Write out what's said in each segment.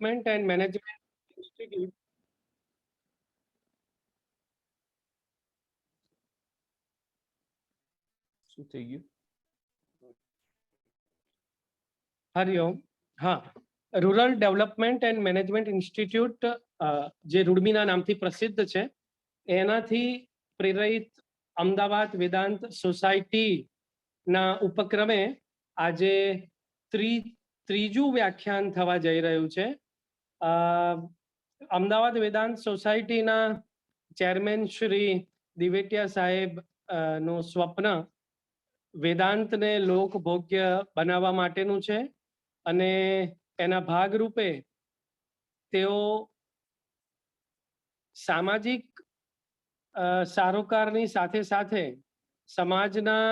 Development and management institute શું થઈ ગયું? હરિઓમ. હા, rural development and management institute જે રૂડમીના નામથી પ્રસિદ્ધ છે, એનાથી પ્રેરિત અમદાવાદ વેદાંત સોસાયટીના ઉપક્રમે આજે ત્રીજું વ્યાખ્યાન થવા જઈ રહ્યું છે. અમદાવાદ વેદાંત સોસાયટીના ચેરમેન શ્રી દિવેટિયા સાહેબ નું સ્વપ્ન વેદાંતને લોકભોગ્ય બનાવવા માટેનું છે અને એના ભાગરૂપે તેઓ સામાજિક સારોકારની સાથે સાથે સમાજના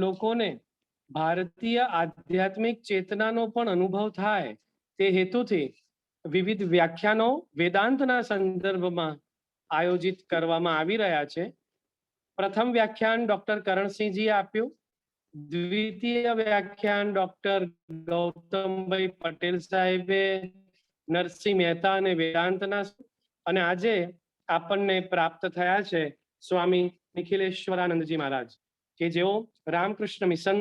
લોકોને ભારતીય આધ્યાત્મિક ચેતનાનો પણ અનુભવ થાય તે હેતુથી વિવિધ વ્યાખ્યાનો વેદાંતના સંદર્ભમાં આયોજિત કરવામાં આવી રહ્યા છે. પ્રથમ વ્યાખ્યાન ડોક્ટર કરણસિંહજીએ આપ્યું, દ્વિતીય વ્યાખ્યાન ડોક્ટર ગૌતમભાઈ પટેલ સાહેબે નરસિંહ મહેતા અને વેદાંતના, અને આજે આપણને પ્રાપ્ત થયા છે સ્વામી નિખિલેશ્વરાનંદજી મહારાજ કે જેઓ રામકૃષ્ણ મિશન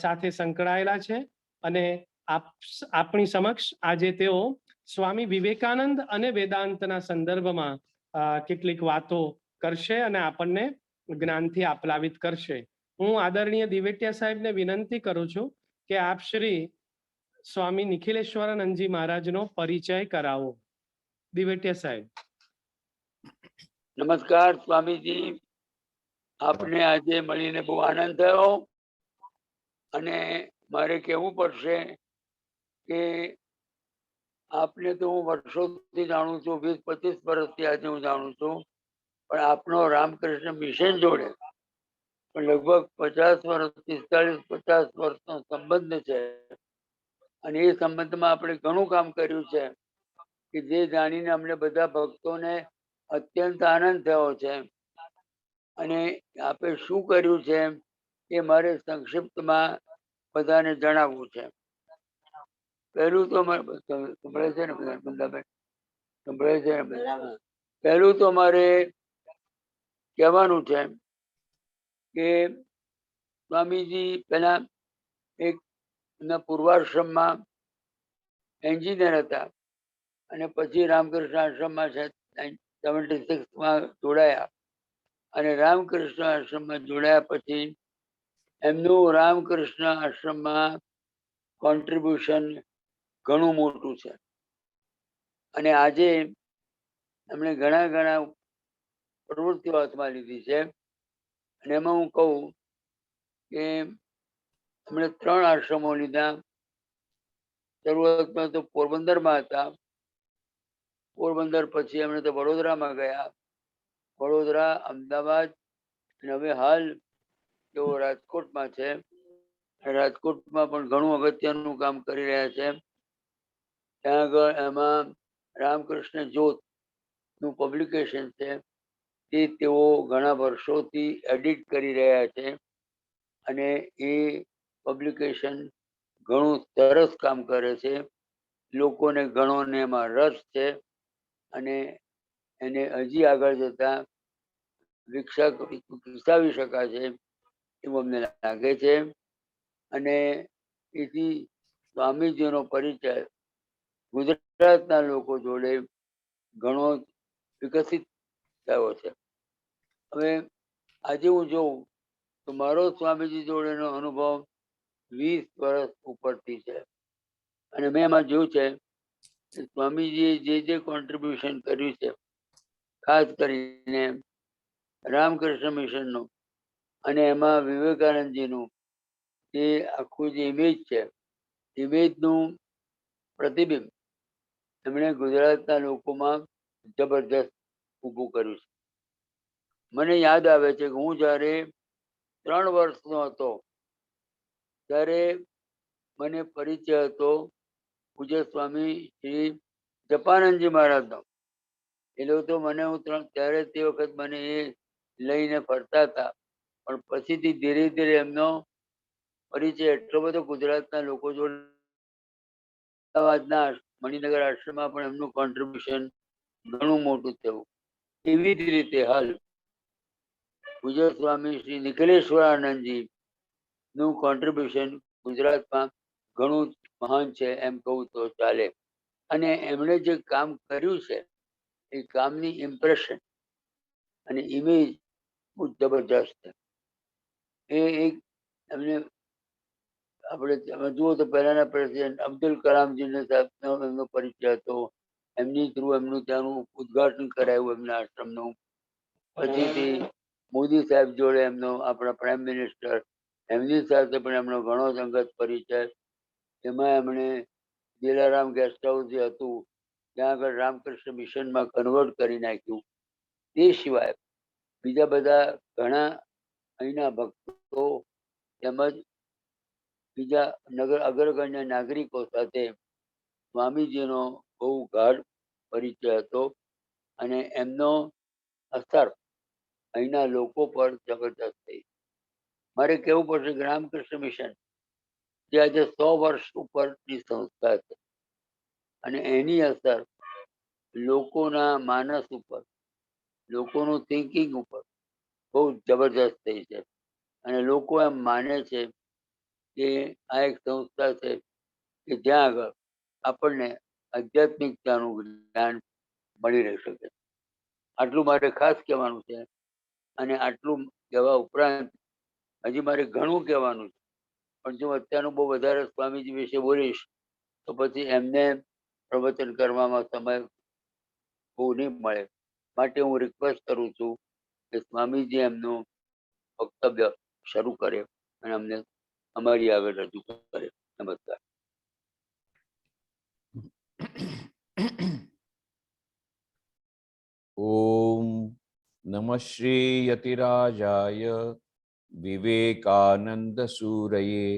સાથે સંકળાયેલા છે અને આપણી સમક્ષ આજે તેઓ સ્વામી વિવેકાનંદ અને વેદાંતના સંદર્ભમાં કેટલીક વાતો કરશે અને આપણને જ્ઞાનથી આપલાવિત કરશે. હું આદરણીય દિવેટિયા સાહેબને વિનંતી કરું છું કે આપ શ્રી સ્વામી નિખિલેશ્વરાનંદજી મહારાજનો પરિચય કરાવો. દિવેટિયા સાહેબ. નમસ્કાર સ્વામીજી, આપને આજે મળીને બહુ આનંદ થયો અને મારે કહેવું પડશે કે આપને તો હું વર્ષોથી જાણું છું, 20-25 વર્ષથી આજે હું જાણું છું, પણ આપનો રામકૃષ્ણ મિશન જોડે પણ લગભગ 50 વર્ષ 45-50 વર્ષનો સંબંધ છે અને એ સંબંધમાં આપણે ઘણું કામ કર્યું છે કે જે જાણીને અમને બધા ભક્તોને અત્યંત આનંદ થયો છે. અને આપે શું કર્યું છે એ મારે સંક્ષિપ્તમાં બધાને જણાવવું છે. પહેલું તો સંભળાય છે ને બંધાભાઈ? સંભળાય છે ને? પહેલું તો મારે કહેવાનું છે કે સ્વામીજી પેલા એક પૂર્વાશ્રમમાં એન્જિનિયર હતા અને પછી રામકૃષ્ણ આશ્રમમાં 76માં જોડાયા અને રામકૃષ્ણ આશ્રમમાં જોડાયા પછી એમનું રામકૃષ્ણ આશ્રમમાં કોન્ટ્રીબ્યુશન ઘણું મોટું છે અને આજે એમણે ઘણા પ્રવૃત્તિઓ હાથમાં લીધી છે. અને એમાં હું કહું કે એમણે 3 આશ્રમો લીધા. શરૂઆતમાં તો પોરબંદરમાં હતા, પોરબંદર પછી એમણે તો વડોદરામાં ગયા, વડોદરા, અમદાવાદ અને હવે હાલ તેઓ રાજકોટમાં છે. રાજકોટમાં પણ ઘણું અગત્યનું કામ કરી રહ્યા છે. ત્યાં આગળ એમાં રામકૃષ્ણ જ્યોત નું પબ્લિકેશન છે તે તેઓ ઘણા વર્ષોથી એડિટ કરી રહ્યા છે અને એ પબ્લિકેશન ઘણું સરસ કામ કરે છે. લોકોને ઘણોને એમાં રસ છે અને એને હજી આગળ જતા વિકસાવી શકાશે એવું અમને લાગે છે. અને એથી સ્વામીજીનો પરિચય ગુજરાતના લોકો જોડે ઘણો વિકસિત થયો છે. હવે આજે હું જોઉં તો મારો સ્વામીજી જોડેનો અનુભવ 20 વર્ષ ઉપરથી છે અને મેં એમાં જોયું છે કે સ્વામીજીએ જે કોન્ટ્રીબ્યુશન કર્યું છે, ખાસ કરીને રામકૃષ્ણ મિશનનું અને એમાં વિવેકાનંદજીનું જે આખું જે ઇમેજ છે, ઇમેજનું પ્રતિબિંબ એમણે ગુજરાતના લોકોમાં જબરદસ્ત ઊભું કર્યું છે. મને યાદ આવે છે કે હું જ્યારે 3 વર્ષનો હતો ત્યારે મને પરિચય હતો પૂજ્ય સ્વામી શ્રી જપાનંદજી મહારાજનો. એ લોકો તો મને ત્યારે તે વખત મને એ લઈને ફરતા હતા, પણ પછીથી ધીરે ધીરે એમનો પરિચય એટલો બધો ગુજરાતના લોકો જોડે, અમદાવાદના મણિનગર આશ્રમમાં પણ એમનું કોન્ટ્રીબ્યુશન ઘણું મોટું થયું. એવી જ રીતે હાલ પૂજ્ય સ્વામી શ્રી નિખિલેશ્વરાનંદજી નું કોન્ટ્રીબ્યુશન ગુજરાતમાં ઘણું મહાન છે એમ કહું તો ચાલે. અને એમણે જે કામ કર્યું છે એ કામની ઇમ્પ્રેશન અને ઇમેજ બહુ જબરજસ્ત છે. એ એક એમને આપણે જુઓ તો પહેલાના પ્રેસિડેન્ટ અબ્દુલ કલામજીને સાહેબનો એમનો પરિચય હતો. એમની થ્રુ એમનું ત્યાંનું ઉદ્ઘાટન કરાયું એમના આશ્રમનું. પછીથી મોદી સાહેબ જોડે એમનો આપણા પ્રાઇમ મિનિસ્ટર એમની સાથે પણ એમનો ઘણો સંગત પરિચય. એમાં એમણે દિલારામ ગેસ્ટ હાઉસ જે હતું ત્યાં આગળ રામકૃષ્ણ મિશનમાં કન્વર્ટ કરી નાખ્યું. તે સિવાય બીજા બધા ઘણા અહીંના ભક્તો તેમજ બીજા નગર અગ્રગણ્ય નાગરિકો સાથે સ્વામીજીનો બહુ ગાઢ પરિચય હતો અને એમનો અસર અહીંના લોકો પર જબરદસ્ત થઈ. મારે કહેવું પડશે કે રામકૃષ્ણ મિશન જે આજે 100 વર્ષ ઉપરની સંસ્થા છે અને એની અસર લોકોના માનસ ઉપર, લોકોનું થિંકિંગ ઉપર બહુ જબરદસ્ત થઈ છે. અને લોકો એમ માને છે કે આ એક સંસ્થા છે કે જ્યાં આગળ આપણને આધ્યાત્મિકતાનું જ્ઞાન મળી રહી શકે. આટલું મારે ખાસ કહેવાનું છે. અને આટલું કહેવા ઉપરાંત હજી મારે ઘણું કહેવાનું છે, પણ જો અત્યારનું બહુ વધારે સ્વામીજી વિશે બોલીશ તો પછી એમને પ્રવચન કરવામાં સમય બહુ નહીં મળે. માટે હું રિક્વેસ્ટ કરું છું કે સ્વામીજી એમનું વક્તવ્ય શરૂ કરે અને અમને અમારી આગળ રજૂ કરે. નમસ્કાર. ઓમ નમઃ શ્રી યતિરાજાય વિવેકાનંદ સૂરયે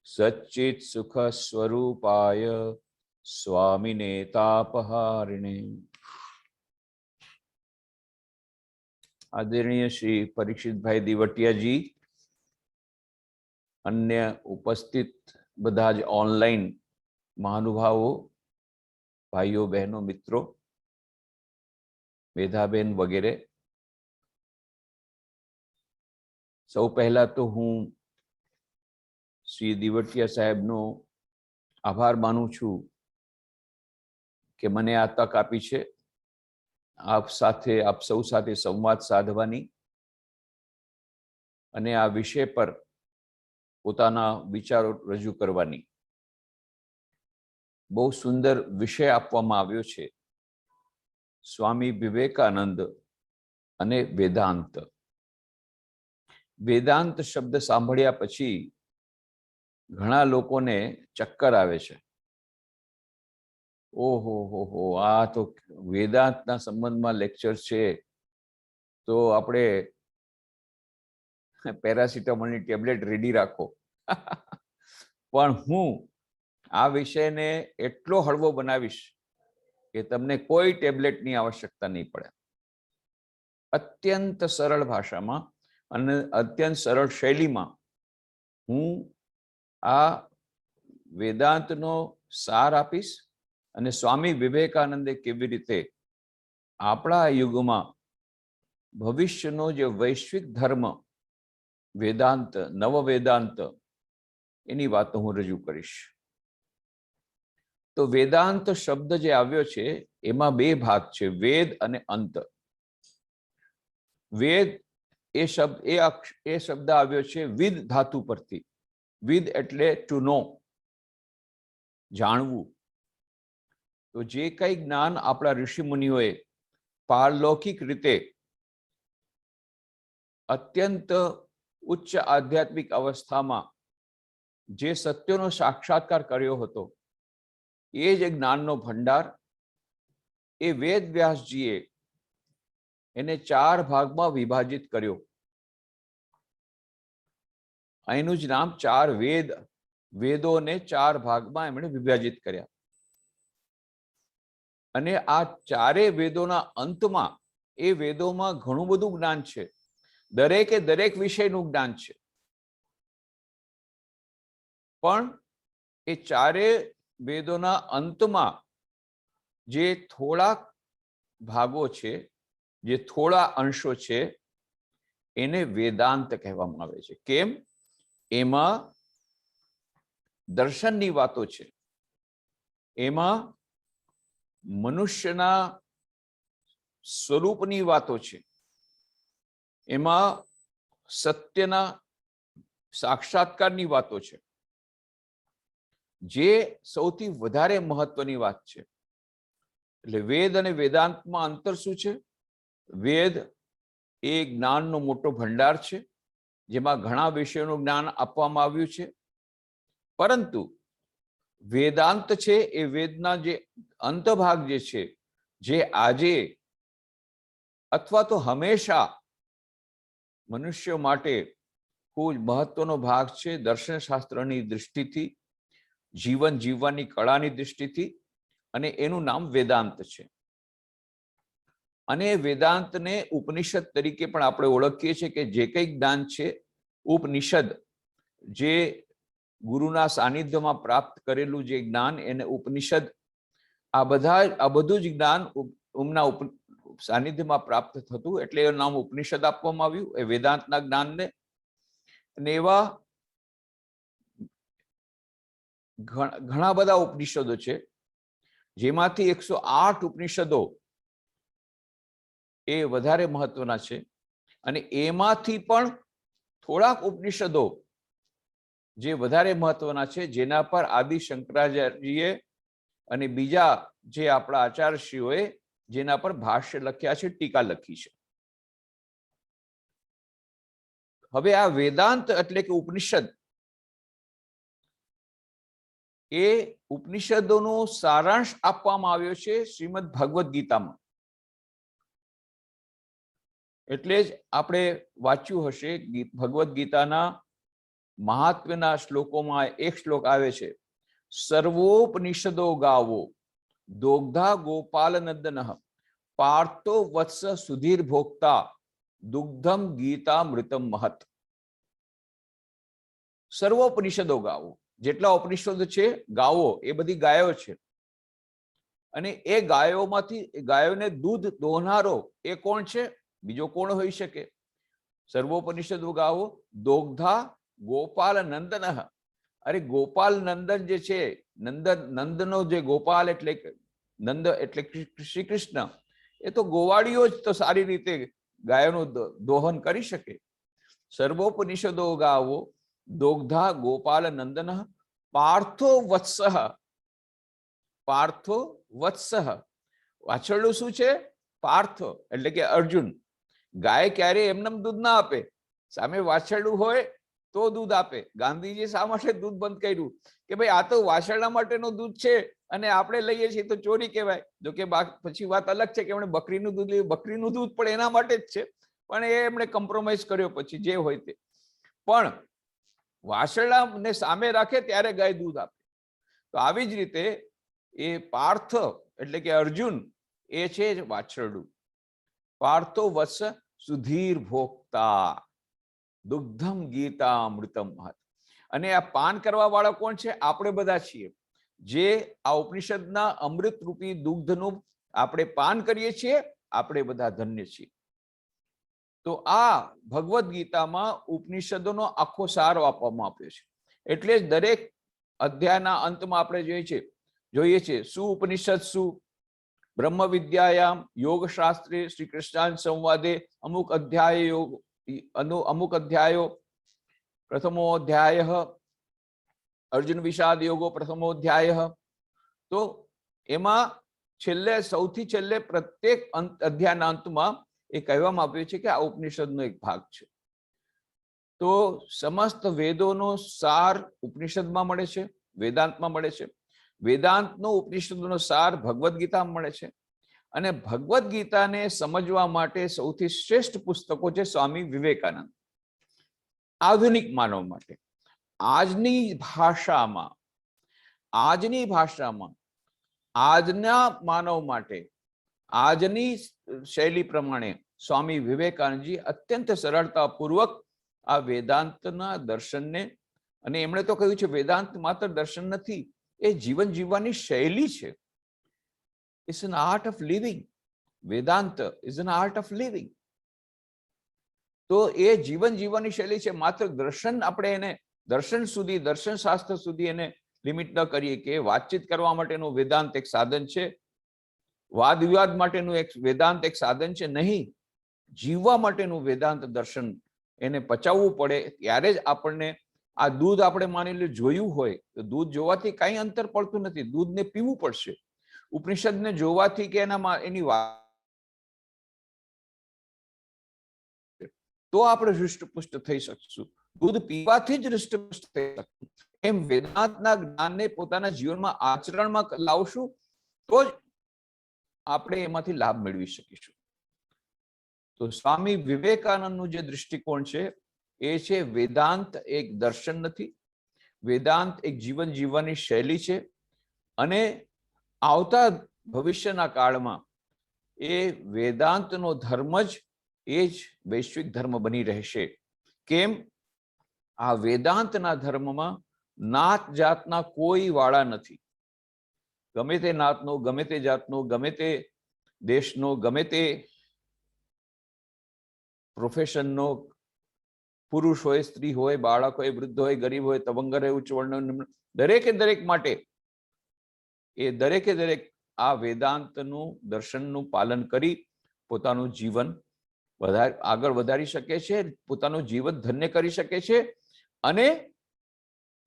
સચ્ચિત સુખ સ્વરૂપાય સ્વામિને તાપહારિણે. આદરણીય શ્રી પરીક્ષિતભાઈ દિવટિયાજી, અન્ય ઉપસ્થિત બધા જ ઓનલાઈન મહાનુભાવો, ભાઈઓ બહેનો મિત્રો, મેધાબેન વગેરે, સૌ પહેલા તો હું શ્રી દિવટિયા સાહેબનો આભાર માનું છું કે મને આ તક આપી છે આપ સૌ સાથે સંવાદ સાધવાની અને આ વિષય પર પોતાના વિચારો રજૂ કરવાની. બહુ સુંદર વિષય આપવામાં આવ્યો છે, સ્વામી વિવેકાનંદ અને વેદાંત. વેદાંત શબ્દ સાંભળ્યા પછી ઘણા લોકોને ચક્કર આવે છે. ઓહો હો, આ તો વેદાંતના સંબંધમાં લેક્ચર છે, તો આપણે પેરાસિટામોલની ટેબ્લેટ રેડી રાખો. પણ હું આ વિષયને એટલો હળવો બનાવીશ કે તમને કોઈ ટેબ્લેટની આવશ્યકતા નહીં પડે. અત્યંત સરળ ભાષામાં અને અત્યંત સરળ શૈલીમાં હું આ વેદાંતનો સાર આપીશ અને સ્વામી વિવેકાનંદે કેવી રીતે આપણા યુગમાં ભવિષ્યનો જે વૈશ્વિક ધર્મ વેદાંત, નવ વેદાંત, એની વાતો હું રજૂ કરીશ. તો વેદાંત શબ્દ જે આવ્યો છે એમાં બે ભાગ છે, વેદ અને અંત. વેદ એ શબ્દ આવ્યો છે વિદ ધાતુ પરથી. વિદ એટલે ટુ નો, જાણવું. તો જે કઈ જ્ઞાન આપણા ઋષિ મુનિઓએ પારલૌકિક રીતે અત્યંત ઉચ્ચ આધ્યાત્મિક અવસ્થામાં જે સત્યનો સાક્ષાત્કાર કર્યો હતો, એ જ જ્ઞાનનો ભંડાર એ વેદ વ્યાસજીએ એને 4 ભાગમાં વિભાજિત કર્યો. અહીંનું જ નામ 4 વેદ, વેદોને 4 ભાગમાં એમણે વિભાજિત કર્યા. અને આ 4 વેદોના અંતમાં એ વેદોમાં ઘણું બધું જ્ઞાન છે, દરેક વિષયનું જ્ઞાન છે. પણ એ 4 વેદોના અંતમાં જે થોડા ભાગો છે, જે થોડા અંશો છે, એને વેદાંત કહેવામાં આવે છે. કેમ? એમાં દર્શનની વાતો છે, એમાં મનુષ્યના સ્વરૂપની વાતો છે, એમાં સત્યના સાક્ષાત્કારની વાતો છે, જે સૌથી વધારે મહત્વની વાત છે. એટલે વેદ અને વેદાંતમાં અંતર શું છે? વેદ એ જ્ઞાનનો મોટો ભંડાર છે, જેમાં ઘણા વિષયોનું જ્ઞાન આપવામાં આવ્યું છે. પરંતુ વેદાંત છે એ વેદના જે અંતભાગ જે છે, જે આજે અથવા તો હંમેશા મનુષ્ય માટે ખૂબ મહત્વનો ભાગ છે, દર્શનશાસ્ત્રની દૃષ્ટિથી, જીવન જીવવાની કળાની દૃષ્ટિથી, અને એનું નામ વેદાંત છે. અને વેદાંતને ઉપનિષદ તરીકે પણ આપણે ઓળખીએ છીએ કે જે કંઈ જ્ઞાન છે, ઉપનિષદ, જે ગુરુના સાનિધ્યમાં પ્રાપ્ત કરેલું જે જ્ઞાન, એને ઉપનિષદ. આ બધું જ જ્ઞાન ઉમના સાનિધ્યમાં પ્રાપ્ત થતું, એટલે એનું નામ ઉપનિષદ આપવામાં આવ્યું એ વેદાંતના જ્ઞાનને. અને એવા ઘણા બધા ઉપનિષદો છે, જેમાંથી 108 ઉપનિષદો એ વધારે મહત્વના છે. અને એમાંથી પણ થોડાક ઉપનિષદો જે વધારે મહત્વના છે, જેના પર આદિ શંકરાચાર્યજીએ અને બીજા જે આપણા આચાર્યશ્રીઓએ જેના પર ભાષ્ય લખ્યા છે, ટીકા લખી છે. હવે આ વેદાંત એટલે કે ઉપનિષદ, એ ઉપનિષદોનો સારાંશ આપવામાં આવ્યો છે શ્રીમદ ભગવદ્ ગીતામાં. એટલે જ આપણે વાંચ્યું હશે, ભગવદ્ ગીતાના મહાત્મ્યના શ્લોકોમાં એક શ્લોક આવે છે, સર્વોપનિષદો ગાવો દોગ્ધા ગોપાલ નંદન પાર્થો વત્સ સુધીર ભોક્તા દુગ્ધમ ગીતા મૃતમ મહત. સર્વોપનિષદો ગાવો, જેટલા ઉપનિષદો છે ગાવો, એ બધી ગાયો છે. અને એ ગાયોમાંથી ગાયોને દૂધ દોહનારો એ કોણ છે? બીજો કોણ હોઈ શકે? સર્વોપનિષદો ગાવો દોગ્ધા ગોપાલ નંદન. અરે ગોપાલ નંદન જે છે, નંદનો જે ગોપાલ એટલે નંદ એટલે શ્રી કૃષ્ણ, એ તો ગોવાળીઓ જ તો સારી રીતે ગાયોનું દોહન કરી શકે. સર્વોપનિષદો ગાવો દોગ્ધા ગોપાલ નંદન પાર્થો વત્સ. પાર્થો વત્સ, વાછરડું શું છે? પાર્થ એટલે કે અર્જુન. ગાય ક્યારે એમને દૂધ ના આપે, સામે વાછરડું હોય તો દૂધ આપે. ગાંધીજી શા માટે દૂધ બંધ કર્યું? કે ભાઈ આ તો વાછરડા માટેનું દૂધ છે અને આપણે લઈએ છીએ તો ચોરી કહેવાય. જો કે પછી વાત અલગ છે કે એમણે બકરીનું દૂધ લીધું, બકરીનું દૂધ પણ એના માટે જ છે, પણ એ એમણે કોમ્પ્રોમાઇઝ કર્યો પછી, જે હોય તે. પણ વાછરડાને સામે રાખે ત્યારે ગાય દૂધ આપે. તો આવી જ રીતે એ પાર્થ એટલે કે અર્જુન, એ છે વાછરડું. પાર્થો વત્સ સુધીર ભોક્તા દુગ્ધમ ગીતા અમૃતમ મહત. અને આ પાન કરવા વાળા કોણ છે? આપણે બધા છીએ, જે આ ઉપનિષદના અમૃત રૂપી દુગ્ધનું આપણે પાન કરીએ છીએ. આપણે બધા ધન્ય છીએ. તો આ ભગવદ્ ગીતામાં ઉપનિષદોનો આખો સાર આપવામાં આવ્યો છે. એટલે જ દરેક અધ્યાયના અંતમાં આપણે જોઈએ છીએ શું ઉપનિષદ શું? બ્રહ્મ વિદ્યાયામ યોગ શાસ્ત્રે શ્રી કૃષ્ણાન સંવાદે અમુક અધ્યાયો. પ્રથમો અધ્યાય અર્જુન વિષાદ યોગો પ્રથમો અધ્યાય. તો એમાં સૌથી છેલ્લે પ્રત્યેક અધ્યાયના અંતમાં એ કહેવામાં આવ્યું છે કે આ ઉપનિષદનો એક ભાગ છે. તો સમસ્ત વેદોનો સાર ઉપનિષદમાં મળે છે, વેદાંતમાં મળે છે. વેદાંતનો ઉપનિષદોનો સાર ભગવદ્ ગીતામાં મળે છે. અને ભગવદ્ ગીતાને સમજવા માટે સૌથી શ્રેષ્ઠ પુસ્તકો છે સ્વામી વિવેકાનંદ. આધુનિક માનવ માટે આજની ભાષામાં આજના માનવ માટે આજની શૈલી પ્રમાણે સ્વામી વિવેકાનંદજી અત્યંત સરળતાપૂર્વક આ વેદાંતના દર્શનને, અને એમણે તો કહ્યું છે વેદાંત માત્ર દર્શન નથી, એ જીવન જીવવાની શૈલી છે. It's an art of living. Vedanta is an art of living. તો એ જીવન જીવવાની શૈલી છે. માત્ર દર્શન આપણે એને દર્શન સુધી, દર્શન શાસ્ત્ર સુધી એને લિમિટ ન કરીએ કે વાતચીત કરવા માટેનું વેદાંત એક સાધન છે, વાદ વિવાદ માટેનું એક વેદાંત એક સાધન છે. નહીં, જીવવા માટેનું વેદાંત દર્શન એને પચાવવું પડે. ત્યારે જ આપણને આ દૂધ આપણે માની લો જોયું હોય તો દૂધ જોવાથી કઈ અંતર પડતું નથી, દૂધને પીવું પડશે. ઉપનિષદને જોવાથી કે એની વાત તો આપણે હૃષ્ટપુષ્ટ થઈ શકશું. દૂધ પીવાથી જ હૃષ્ટપુષ્ટ થઈ શકશું. એમ વેદાંતના જ્ઞાનને પોતાના જીવનમાં આચરણમાં લાવશું તો જ આપણે એમાંથી લાભ મેળવી શકીશું. તો સ્વામી વિવેકાનંદનું જે દૃષ્ટિકોણ છે એ છે વેદાંત એક દર્શન નથી, વેદાંત એક જીવન જીવવાની શૈલી છે. અને આવતા ભવિષ્યના કાળમાં એ વેદાંતનો ધર્મ જ એ જ વૈશ્વિક ધર્મ બની રહેશે. કેમ? આ વેદાંતના ધર્મમાં નાત જાતના કોઈ વાળા નથી. ગમે તે નાતનો, ગમે તે જાતનો, ગમે તે દેશનો, ગમે તે પ્રોફેશનનો, પુરુષ હોય, સ્ત્રી હોય, બાળક હોય, વૃદ્ધ હોય, ગરીબ હોય, તવંગર હોય, ઉચ્ચ વર્ણ, દરેકે દરેક માટે એ દરેકે દરેક આ વેદાંતનું દર્શનનું પાલન કરી પોતાનું જીવન આગળ વધારી શકે છે, પોતાનું જીવન ધન્ય કરી શકે છે. અને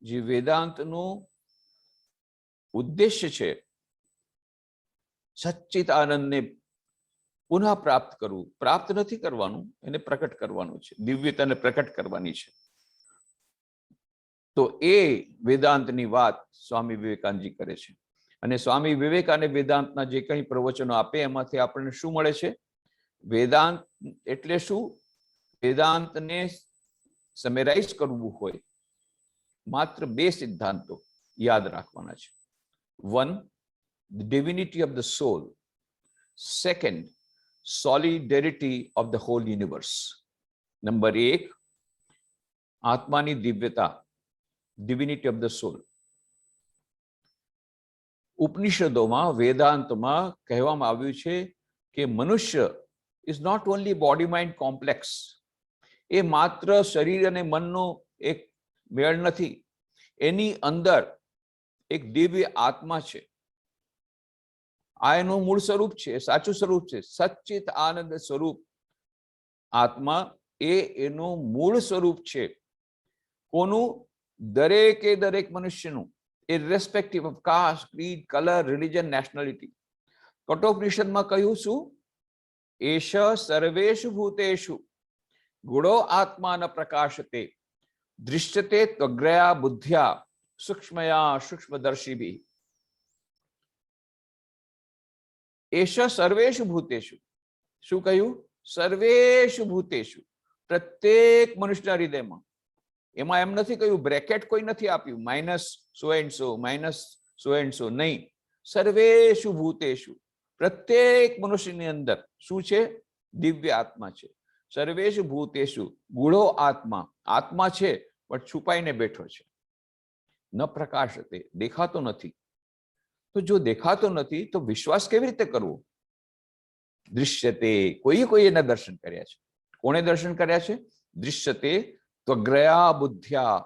જે વેદાંતનું ઉદ્દેશ્ય છે સચ્ચિત આનંદને પુનઃ પ્રાપ્ત કરવું, પ્રાપ્ત નથી કરવાનું, એને પ્રકટ કરવાનું છે, દિવ્યતાને પ્રકટ કરવાની છે. તો એ વેદાંતની વાત સ્વામી વિવેકાનંદજી કરે છે. અને સ્વામી વિવેકાનંદ વેદાંતના જે કંઈ પ્રવચનો આપે એમાંથી આપણને શું મળે છે? વેદાંત એટલે શું? વેદાંતને સમરાઇઝ કરવું હોય માત્ર બે સિદ્ધાંતો યાદ રાખવાના છે. 1, the divinity of the soul. 2, solidarity of the whole universe. Number 1, આત્માની દિવ્યતા, divinity of the soul. ઉપનિષદોમાં, વેદાંતમાં કહેવામાં આવ્યું છે કે મનુષ્ય is not only body mind complex. એ માત્ર શરીર અને મનનો એક મેળ નથી, એની અંદર એક દિવ્ય આત્મા છે. આ એનું મૂળ સ્વરૂપ છે, સાચું સ્વરૂપ છે. સચ્ચિત આનંદ સ્વરૂપ આત્મા એ એનું મૂળ સ્વરૂપ છે. કોનું? દરેકે દરેક મનુષ્યનું, irrespective of caste, creed, color, religion, nationality. કઠોપનિષદમાં કહ્યું શું? એશ સર્વેષુ ભૂતેષુ ગુણો આત્મા ન પ્રકાશતે દૃશ્યતે ત્વગ્રયા બુદ્ધ્યા સૂક્ષ્મયા સૂક્ષ્મદર્શિભિ. એશ સર્વેષુ ભૂતેષુ. શું કહ્યું? સર્વેષુ ભૂતેષુ, પ્રત્યેક મનુષ્યના હૃદયમાં. એમાં એમ નથી કહ્યું, બ્રેકેટ કોઈ નથી આપ્યું, minus so and so, minus so and so. નહીં, સર્વેષુ ભૂતેષુ, પ્રત્યેક મનુષ્યની અંદર શું છે? દિવ્ય આત્મા છે. સર્વેષુ ભૂતેષુ ગુણો આત્મા, આત્મા છે પણ છુપાઈને બેઠો છે. ન પ્રકાશતે, દેખાતો નથી. તો જો દેખાતો નથી તો વિશ્વાસ કેવી રીતે કરવો? દૃશ્યતે, કોઈ એના દર્શન કર્યા છે. કોણે દર્શન કર્યા છે? દૃશ્યતે ત્વગ્રયા બુદ્ધ્યા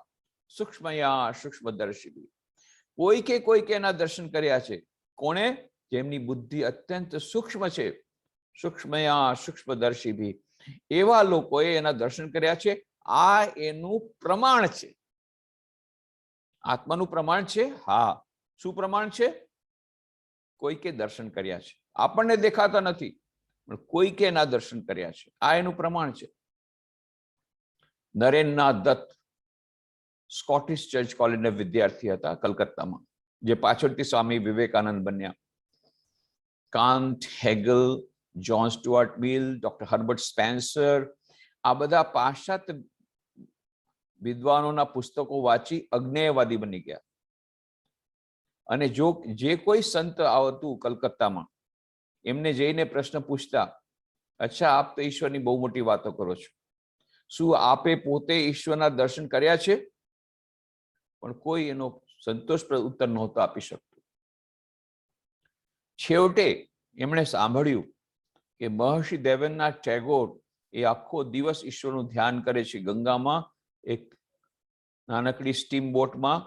સૂક્ષ્મયા સૂક્ષ્મદર્શિભિ. કોઈ એના દર્શન કર્યા છે. કોણે? જેમની બુદ્ધિ અત્યંત સૂક્ષ્મ છે. સૂક્ષ્મયા સૂક્ષ્મદર્શિભિ, એવા લોકોએ એના દર્શન કર્યા છે. આ એનું પ્રમાણ છે. આત્માનું પ્રમાણ છે. હા, શું પ્રમાણ છે? કોઈકે દર્શન કર્યા છે. આપણને દેખાતા નથી પણ કોઈકે એના દર્શન કર્યા છે. આ એનું પ્રમાણ છે. નરેન્દ્રનાથ દત્ત સ્કોટિશ ચર્ચ કોલેજના વિદ્યાર્થી હતા કલકત્તામાં, જે પાછળથી સ્વામી વિવેકાનંદ બન્યા. Kant, Hegel, John Stuart Mill, doctor Herbert Spencer, આ બધા પાશ્ચાત્ય વિદ્વાનોના પુસ્તકો વાંચી અજ્ઞેયવાદી બની ગયા. અને જે કોઈ સંત આવતું કલકત્તામાં, એમને જઈને પ્રશ્ન પૂછતા, અચ્છા આપ તો ઈશ્વરની બહુ મોટી વાતો કરો છો, શું આપે પોતે ઈશ્વરના દર્શન કર્યા છે? પણ કોઈ એનો સંતોષપ્રદ ઉત્તર નહોતો આપી શકતું. છેવટે એમણે સાંભળ્યું કે મહર્ષિ દેવેન્દ્રનાથ ટેગોર એ આખો દિવસ ઈશ્વરનું ધ્યાન કરે છે. ગંગામાં એક નાનકડી સ્ટીમ બોટમાં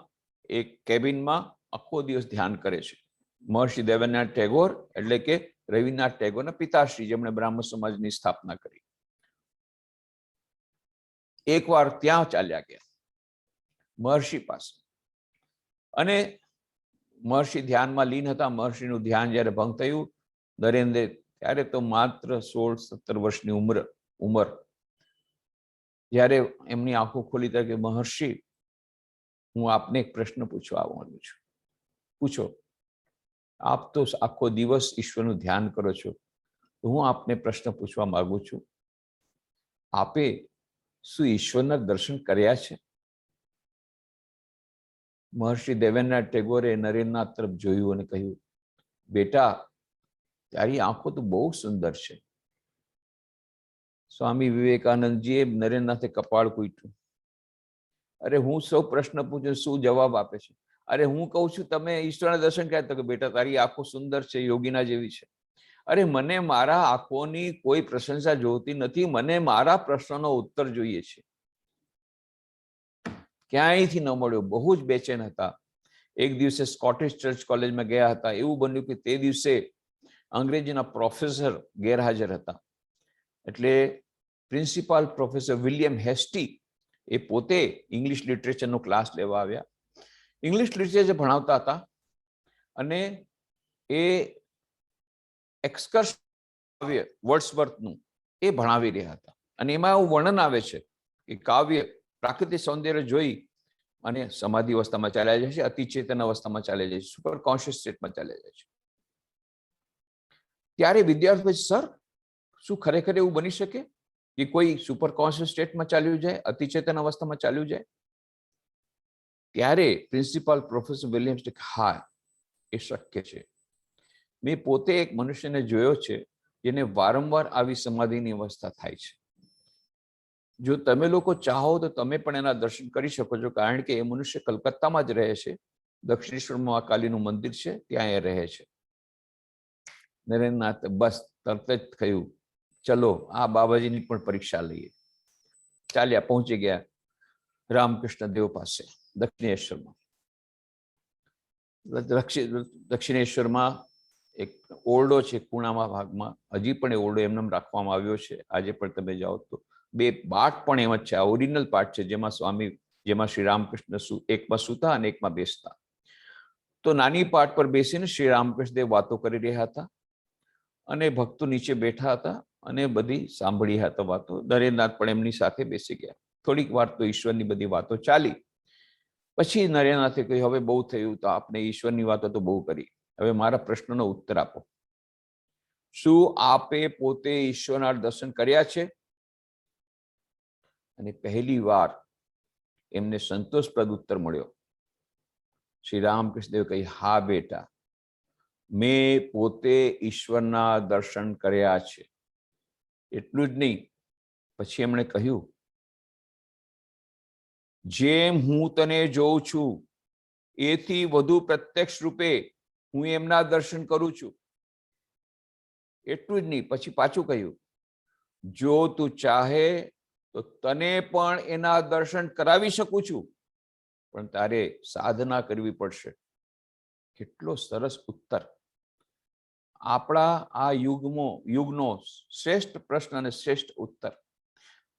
એક કેબિનમાં આખો દિવસ ધ્યાન કરે છે. મહર્ષિ દેવેન્દ્રનાથ ટેગોર એટલે કે રવિન્દ્રનાથ ટેગોરના પિતાશ્રી, જેમણે બ્રાહ્મણ સમાજની સ્થાપના કરી. એકવાર ત્યાં ચાલ્યા ગયા મહર્ષિ પાસે, અને મહર્ષિ ધ્યાનમાં લીન હતા. મહર્ષિનું ધ્યાન જ્યારે ભંગ થયું નરેન્દ્ર, ત્યારે તો માત્ર 16-17 વર્ષની ઉંમર. જ્યારે એમની આંખો ખોલી ત્યારે કે મહર્ષિ, હું આપને એક પ્રશ્ન પૂછવા માંગુ છું. પૂછો. આપ તો આખો દિવસ ઈશ્વરનું ધ્યાન કરો છો, તો હું આપને પ્રશ્ન પૂછવા માંગુ છું. આપે શું ઈશ્વરના દર્શન કર્યા છે? મહર્ષિ દેવેન્દ્રનાથ ટેગોરે નરેન્દ્રનાથ તરફ જોયું અને કહ્યું, બેટા, તારી આંખો તો બહુ સુંદર છે. સ્વામી વિવેકાનંદજીએ નરેન્દ્રનાથે કપાળ કૂટ્યું. અરે હું સૌ પ્રશ્ન પૂછું, શું જવાબ આપે છે? અરે હું કહું છું તમે ઈશ્વરના દર્શન કર્યા? તો કે બેટા, તારી આંખો સુંદર છે, યોગીના જેવી છે. અરે મને મારા આંખોની કોઈ પ્રશંસા જોતી નથી, મને મારા પ્રશ્નનો ઉત્તર જોઈએ છે. ક્યાંયથી ન મળ્યો, બહુ જ બેચેન હતા. એક દિવસે સ્કોટિશ ચર્ચ કોલેજમાં ગયા હતા. એવું બન્યું કે તે દિવસે અંગ્રેજીના પ્રોફેસર ગેરહાજર હતા. એટલે પ્રિન્સિપાલ પ્રોફેસર વિલિયમ હેસ્ટી એ પોતે ઇંગ્લિશ લિટરેચરનો ક્લાસ લેવા આવ્યા. ઇંગ્લિશ લિટરેચર ભણાવતા હતા, અને એ એક્સકર્સ કાવ્ય વર્ડ્સવર્થનું એ ભણાવી રહ્યા હતા. અને એમાં એવું વર્ણન આવે છે કે કાવ્ય પ્રાકૃતિક સૌંદર્ય જોઈ અને સમાધિ અવસ્થામાં ચાલ્યા જાય છે, અતિચેતન અવસ્થામાં ચાલ્યા જાય છે, સુપર કોન્શિયસ સ્ટેટમાં ચાલ્યા જાય છે. ત્યારે વિદ્યાર્થીઓ, સર, શું ખરેખર એવું બની શકે કે કોઈ સુપર કોન્શિયસ સ્ટેટમાં ચાલ્યું જાય, અતિચેતન અવસ્થામાં ચાલ્યું જાય? ત્યારે પ્રિન્સિપાલ પ્રોફેસર વિલિયમ્સ, હા, એ શક્ય છે. મેં પોતે એક મનુષ્યને જોયો છે જેને વારંવાર આવી સમાધિની અવસ્થા થાય છે. જો તમે લોકો ચાહો તો તમે પણ એના દર્શન કરી શકો છો, કારણ કે એ મનુષ્ય કલકત્તામાં જ રહે છે. દક્ષિણેશ્વરમાં આ કાલીનું મંદિર છે, ત્યાં એ રહે છે. નરેન્દ્રનાથ બસ તરત જ કહ્યું, ચલો આ બાબાજીની પણ પરીક્ષા લઈએ. ચાલ્યા, પહોંચી ગયા રામકૃષ્ણ દેવ પાસે દક્ષિણેશ્વરમાં. દક્ષિણેશ્વરમાં એક ઓરડો છે ખૂણામાં ભાગમાં, હજી પણ એ ઓરડો એમને રાખવામાં આવ્યો છે. આજે પણ તમે જાઓ તો 2 પાઠ પણ એમ જ છે. આ ઓરિજિનલ પાઠ છે, જેમાં શ્રી રામકૃષ્ણ એકમાં સૂતા અને એકમાં બેસતા. તો નાની પાઠ પર બેસીને શ્રી રામકૃષ્ણ દેવ વાતો કરી રહ્યા હતા, અને ભક્તો નીચે બેઠા હતા અને બધી સાંભળી હતા વાતો. નરેન્દ્રનાથ પણ એમની સાથે બેસી ગયા. થોડીક વાર તો ઈશ્વરની બધી વાતો ચાલી. પછી નરેન્દ્રનાથે કહ્યું, હવે બહુ થયું, તો આપને ઈશ્વરની વાતો તો બહુ કરી, હવે મારા પ્રશ્નનો ઉત્તર આપો. શું આપે પોતે ઈશ્વરના દર્શન કર્યા છે? અને પહેલી વાર એમને સંતોષપ્રદ ઉત્તર મળ્યો. શ્રી રામકૃષ્ણદેવ કહી, હા બેટા, મેં પોતે ઈશ્વરના દર્શન કર્યા છે. એટલું જ નહીં, પછી એમણે કહ્યું, જેમ હું તને જોઉં છું એથી વધુ પ્રત્યક્ષ રૂપે હું એમના દર્શન કરું છું. એટલું જ નહીં, પછી પાછું કહ્યું, જો તું ચાહે તો તને પણ એના દર્શન કરાવી શકું છું, પણ તારે સાધના કરવી પડશે. કેટલો સરસ ઉત્તર! આપણા આ યુગનો શ્રેષ્ઠ પ્રશ્ન અને શ્રેષ્ઠ ઉત્તર.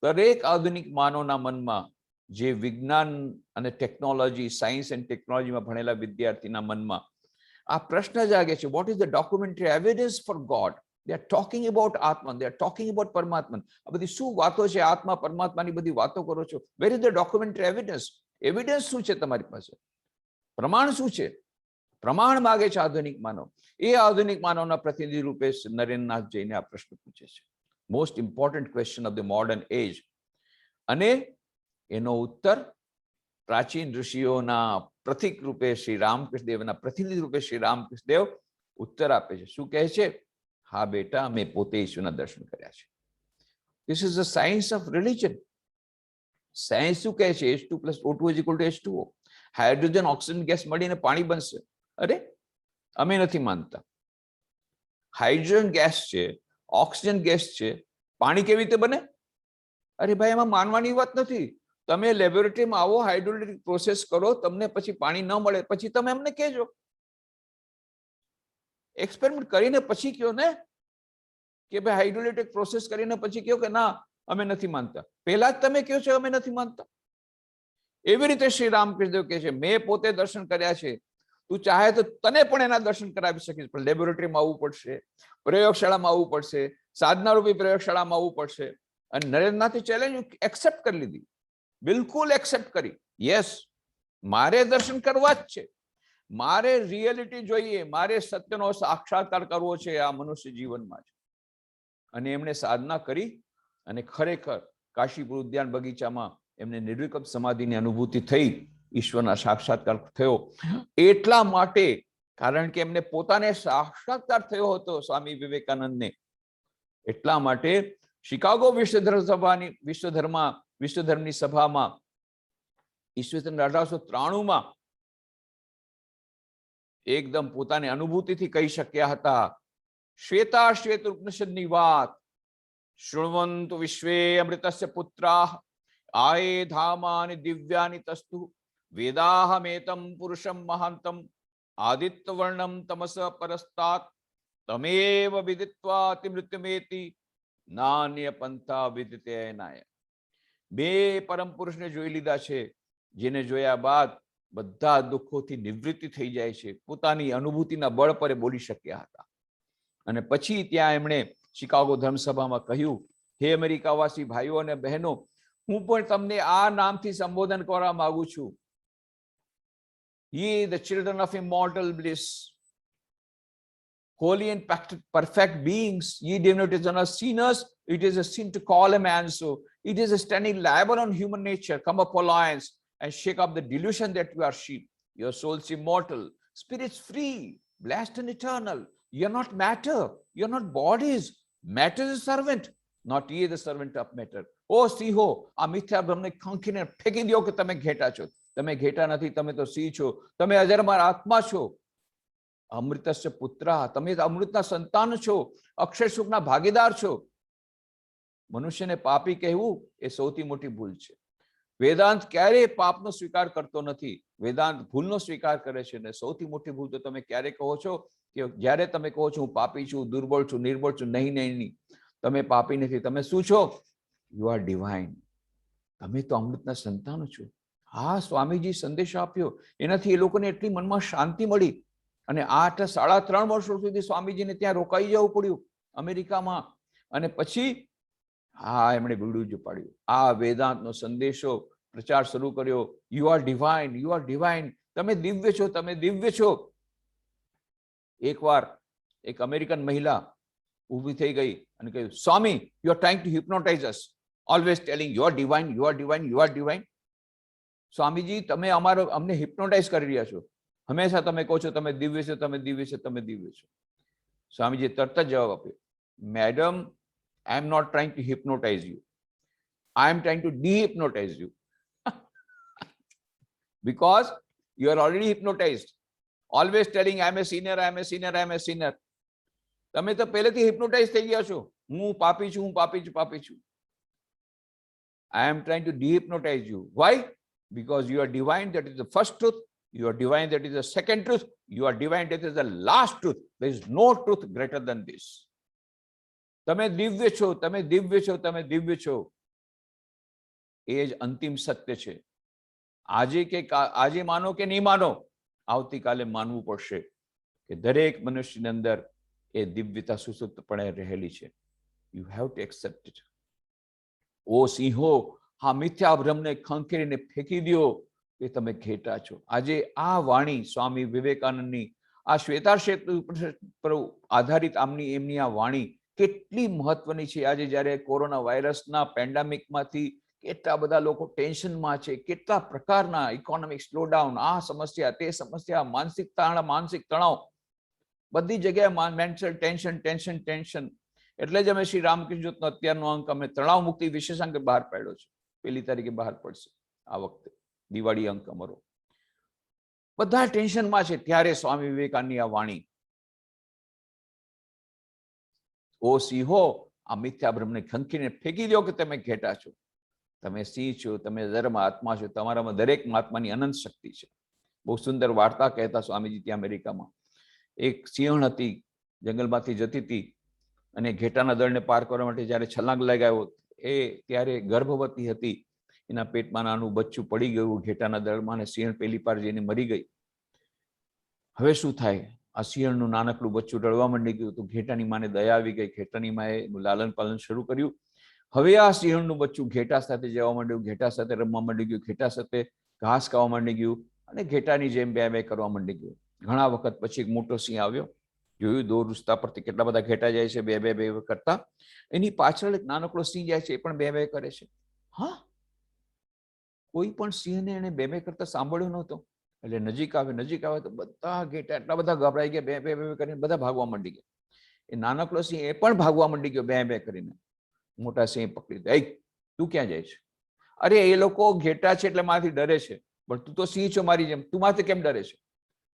દરેક આધુનિક માનવના મનમાં, જે વિજ્ઞાન અને ટેકનોલોજી, સાયન્સ એન્ડ ટેકનોલોજીમાં ભણેલા વિદ્યાર્થીના મનમાં આ પ્રશ્ન જાગે છે, what is the documentary evidence for God? They are talking about Atman, they are talking about Paramatman. આ બધી શું વાતો છે? આત્મા પરમાત્માની બધી વાતો કરો છો. Where is the documentary evidence? Evidence શું છે તમારી પાસે? પ્રમાણ શું છે? પ્રમાણ માગે છે આધુનિક માનવ. એ આધુનિક માનવના પ્રતિનિધિ રૂપે નરેન્દ્રનાથ જઈને આ પ્રશ્ન પૂછે છે. Most important question of the modern age. અને એનો ઉત્તર પ્રાચીન ઋષિઓના પ્રતીક રૂપે શ્રી રામકૃષ્ણ દેવના પ્રતિનિધિ રૂપે શ્રી રામકૃષ્ણ દેવ ઉત્તર આપે છે. શું કહે છે? હા બેટા, મેં પોતે ઈશ્વરના દર્શન કર્યા છે. This is the science of religion. Science શું કહે છે? H2 + O2 = H2O. Hydrogen oxygen gas મળીને પાણી બનશે. અરે, અમે નથી માનતા. હાઇડ્રોજન ગેસ છે, ઓક્સિજન ગેસ છે, પાણી કેવી રીતે બને? અરે ભાઈ, એમાં માનવાની વાત નથી. તમે લેબોરેટરીમાં આવો, હાઇડ્રોલિક પ્રોસેસ કરો, તમને પછી પાણી ન મળે, પછી તમે અમને કહેજો. એક્સપેરિમેન્ટ કરીને પછી કયો ને કે ભાઈ હાઇડ્રોલિક પ્રોસેસ કરીને પછી કયો કે ના અમે નથી માનતા. પહેલા જ તમે કહો છો અમે નથી માનતા. એવી રીતે શ્રી રામકૃષ્ણ કહે છે, મેં પોતે દર્શન કર્યા છે, તું ચાહે તો તને પણ એના દર્શન કરાવી શકીશ, પણ લેબોરેટરીમાં આવવું પડશે, પ્રયોગશાળામાં આવવું પડશે, સાધના રૂપી પ્રયોગશાળામાં આવવું પડશે. અને નરેન્દ્રનાથે ચેલેન્જ એક્સેપ્ટ કરી લીધી, બિલકુલ એક્સેપ્ટ કરી. યસ, મારે દર્શન કરવા જ છે, મારે રિયાલિટી જોઈએ, મારે સત્યનો સાક્ષાત્કાર કરવો છે આ મનુષ્ય જીવનમાં. અને એમણે સાધના કરી અને ખરેખર કાશીપુર ઉદ્યાન બગીચામાં એમને નિર્વિકલ્પ સમાધિની અનુભૂતિ થઈ, ઈશ્વરના સાક્ષાત્કાર થયો. એટલા માટે, કારણ કે એમને પોતાને સાક્ષાત્કાર થયો હતો સ્વામી વિવેકાનંદને, એટલા માટે શિકાગો વિશ્વધર્મની સભામાં ઈસવીસન 1893માં એકદમ પોતાની અનુભૂતિથી કહી શક્યા હતા, શ્વેતા શ્વેત ઉપનિષદની વાત, શૃણવંતુ વિશ્વે અમૃતસ્ય પુત્રાઃ આયે ધામાની દિવ્યાની તસ્તુ વેદાહમેતમ પુરુષમ મહાંતમ આદિત્ય વર્ણમ તમસ પરસ્તાત તમેવ વિદિત્વા અતિમૃત્યુમેતિ નાન્ય પંથા વિદિતેનાય. બે પરમ પુરુષને જોઈ લીધા છે, જેને જોયા બાદ બધા દુઃખોથી નિવૃત્તિ થઈ જાય છે, પોતાની અનુભૂતિના બળ પર બોલી શક્યા હતા. અને પછી ત્યાં એમણે શિકાગો ધર્મસભામાં કહ્યું, હે અમેરિકાવાસી ભાઈઓ અને બહેનો, હું પણ તમને આ નામથી સંબોધન કરવા માંગુ છું, ye the children of immortal bliss, holy and perfect beings, ye do not as sinners, it is a sin to call a man so. It is a standing liable on human nature. Come up, alliance, and shake up the delusion that you are sheep. Your soul's immortal, spirit's free, blessed and eternal. You are not matter, you are not bodies. Matter is a servant, not ye the servant of matter. ઓ સિંહો, આ મિથ્યા ભ્રમને ખંખીને ફેંકી દો કે તમે ઘેટા છો. તમે ઘેટા નથી, તમે તો સિંહ છો, તમે અજરમાર આત્મા છો. અમૃતસ્ય પુત્રા, તમે અમૃતના સંતાન છો, અક્ષર સુખના ભાગીદાર છો. મનુષ્યને પાપી કહેવું એ સૌથી મોટી ભૂલ છે. વેદાંત ક્યારેય પાપનો સ્વીકાર કરતો નથી, વેદાંત ભૂલનો સ્વીકાર કરે છે. અને સૌથી મોટી ભૂલ તો તમે ક્યારે કહો છો કે જ્યારે તમે કહો છો હું પાપી છું, દુર્બળ છું, નિર્બળ છું. નહીં નહીં નહીં, તમે પાપી નથી. તમે શું છો? You are divine. તમે તો અમૃતના સંતાનો છો. હા, સ્વામીજી સંદેશો આપ્યો, એનાથી એ લોકોને એટલી મનમાં શાંતિ મળી. અને આ 3.5 વર્ષો સુધી સ્વામીજીને ત્યાં રોકાઈ જવું પડ્યું અમેરિકામાં. અને પછી હા, એમણે બીડું જ પાડ્યું, આ વેદાંતનો સંદેશો પ્રચાર શરૂ કર્યો. You are divine, you are divine, તમે દિવ્ય છો, તમે દિવ્ય છો. એકવાર એક અમેરિકન મહિલા ઊભી થઈ ગઈ અને કહ્યું, Swami, you are trying to hypnotize us, always telling you are divine, you are divine, you are divine. Swamiji, તમે અમને હિપ્નોટાઇઝ કરી રહ્યા છો. હંમેશા તમે કહો છો તમે દિવ્ય છો, તમે દિવ્ય છો, તમે દિવ્ય છો. સ્વામીજીએ તરત જ જવાબ આપ્યો, madam, I am not trying to hypnotize you. I am trying to de-hypnotize you. Because you are already hypnotized. Always telling I am a sinner, I am a sinner, I am a sinner. તમે તો પહેલેથી hypnotize થઈ ગયા છો. હું પાપી છું, હું પાપી છું, પાપી છું. I am trying to de-hypnotize you. Why? Because you are divine, that is the first truth. You are divine, that is the second truth. You are divine, that is the last truth. There is no truth greater than this. તમે દિવ્ય છો, તમે દિવ્ય છો, તમે દિવ્ય છો. એ જ અંતિમ સત્ય છે. આજે માનો કે નહીં માનો, આવતીકાલે માનવું પડશે કે દરેક મનુષ્યની અંદર એ દિવ્યતા સુસુપ્તપણે રહેલી છે. You have to accept it. ઓ સિંહો, હા મિથ્યા ભ્રમને ખંખેરીને ફેંકી દો કે તમે ઘેટા છો. આજે આ વાણી સ્વામી વિવેકાનંદની, આ શ્વેતાશ્વેત પર આધારિત એમની આ વાણી કેટલી મહત્વની છે. આજે જ્યારે કોરોના વાયરસના પેન્ડેમિકમાંથી કેટલા બધા લોકો ટેન્શનમાં છે, કેટલા પ્રકારના ઇકોનોમિક સ્લોડાઉન, આ સમસ્યા, તે સમસ્યા, માનસિક તણાવ, બધી જગ્યાએ મેન્ટલ ટેન્શન ટેન્શન ટેન્શન. એટલે જ અમે શ્રી રામકૃષ્ણ જ્યોતનો અત્યારનો અંક અમે તણાવ મુક્તિ વિશેષાંક બહાર પાડ્યો છે. 1 તારીખે બહાર પડશે આ વખતે, દિવાળી અંક અમારો. બધા ટેન્શનમાં છે, ત્યારે સ્વામી વિવેકાનંદની આ વાણી ઓ સિંહો, આ મિથ્યા ભ્રમને ખંખીને ફેંકી દો કે તમે ઘેટા છો. તમે સિંહ છો, તમે ધર્મ આત્મા છો, તમારામાં દરેક આત્માની અનંત શક્તિ છે. બહુ સુંદર વાર્તા કહેતા સ્વામીજી ત્યાં અમેરિકામાં. એક સિંહણ હતી, જંગલમાંથી જતી હતી અને ઘેટાના દળને પાર કરવા માટે જ્યારે છલાંગ લગાવ્યો એ ત્યારે ગર્ભવતી હતી. એના પેટમાં નાનું બચ્ચું પડી ગયું ઘેટાના દળમાં અને સિંહણ પેલી પાર જઈને મરી ગઈ. હવે શું થાય? આ સિંહણનું નાનકડું બચ્ચું રડવા માંડી ગયું તો ઘેટાની માને દયા આવી ગઈ. ઘેટાની માએ લાલન પાલન શરૂ કર્યું. હવે આ સિંહણનું બચ્ચું ઘેટા સાથે જવા માંડ્યું, ઘેટા સાથે રમવા માંડી ગયું, ઘેટા સાથે ઘાસ ખાવા માંડી ગયું અને ઘેટાની જેમ બે બે કરવા માંડી ગયું. ઘણા વખત પછી એક મોટો સિંહ આવ્યો, જોયું દોર રસ્તા પરથી કેટલા બધા ઘેટા જાય છે બે બે બે કરતા. એની પાછળ એક નાનકડો સિંહ જાય છે, એ પણ બે બે કરે છે. હા, કોઈ પણ સિંહને એને બે બે કરતા સાંભળ્યો નહોતો. એટલે નજીક આવે તો બધા ઘેટા એટલા બધા ગભરાઈ ગયા, બે બે બે કરીને બધા ભાગવા માંડી ગયા. એ નાનકડો સિંહ એ પણ ભાગવા માંડી ગયો બે બે કરીને. મોટા સિંહ પકડી દે, તું ક્યાં જાય છે? અરે એ લોકો ઘેટા છે એટલે મારાથી ડરે છે, પણ તું તો સિંહ છો મારી જેમ, તું મારાથી કેમ ડરે છે?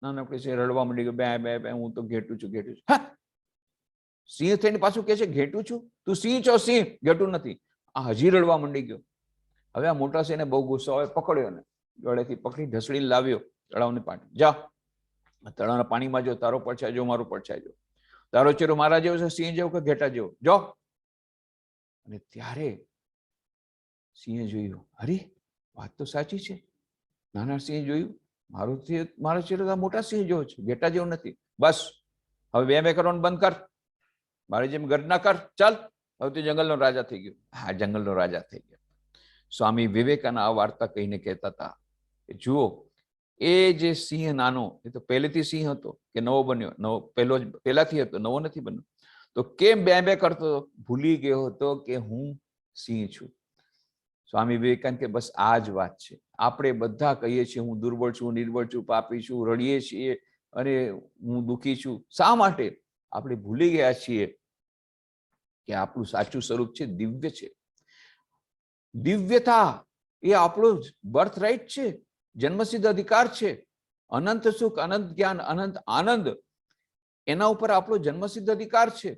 નાનકડી સિંહ રડવા માંડી ગયો, બે બે બે, હું તો ઘેટું છું ઘેટું છું. હા, સિંહ થઈને પાછું કે છે ઘેટું છું? તું સિંહ છો સિંહ, ઘેટું નથી. આ હજી રડવા માંડી ગયો. હવે આ મોટા સિંહને બહુ ગુસ્સો આવે, પકડ્યો ને ગળેથી પકડી ઢસડીને લાવ્યો તળાવની પાણી. જા તળાવના પાણીમાં જો, તારો પડછાય જો, મારું પડછાય જો, તારો ચહેરો મારા જેવો છે સિંહ જેવો કે ઘેટા જેવો, જો. અને ત્યારે સિંહે જોયું, અરે વાત તો સાચી છે. નાના સિંહે જોયું, મારો ચહેરો મોટા સિંહ જેવો છે, ઘેટા જેવો નથી. બસ હવે બે બે કરવાનું બંધ કર, મારી જેમ ગર્જના કર, ચાલ. હવે તું જંગલનો રાજા થઈ ગયો. હા, જંગલનો રાજા થઈ ગયો. સ્વામી વિવેકાનંદ આ વાર્તા કહીને કહેતા હતા કે જુઓ, એ જે સિંહ નાનો, એ તો પહેલેથી સિંહ હતો કે નવો બન્યો? પહેલાથી હતો, નવો નથી બન્યો. તો કેમ બે બે કરતો? ભૂલી ગયો હતો કે હું સિંહ છું. સ્વામી વિવેકાનંદ કે બસ આ જ વાત છે. આપણે બધા કહીએ છીએ હું દુર્બળ છું, નિર્બળ છું, પાપી છું, રડીએ છીએ અને હું દુઃખી છું. શા માટે? આપણે ભૂલી ગયા છીએ કે આપણું સાચું સ્વરૂપ છે, દિવ્ય છે. દિવ્યતા એ આપણો બર્થ રાઇટ છે, જન્મસિદ્ધ અધિકાર છે. અનંત સુખ, અનંત જ્ઞાન, અનંત આનંદ, એના ઉપર આપણો જન્મસિદ્ધ અધિકાર છે.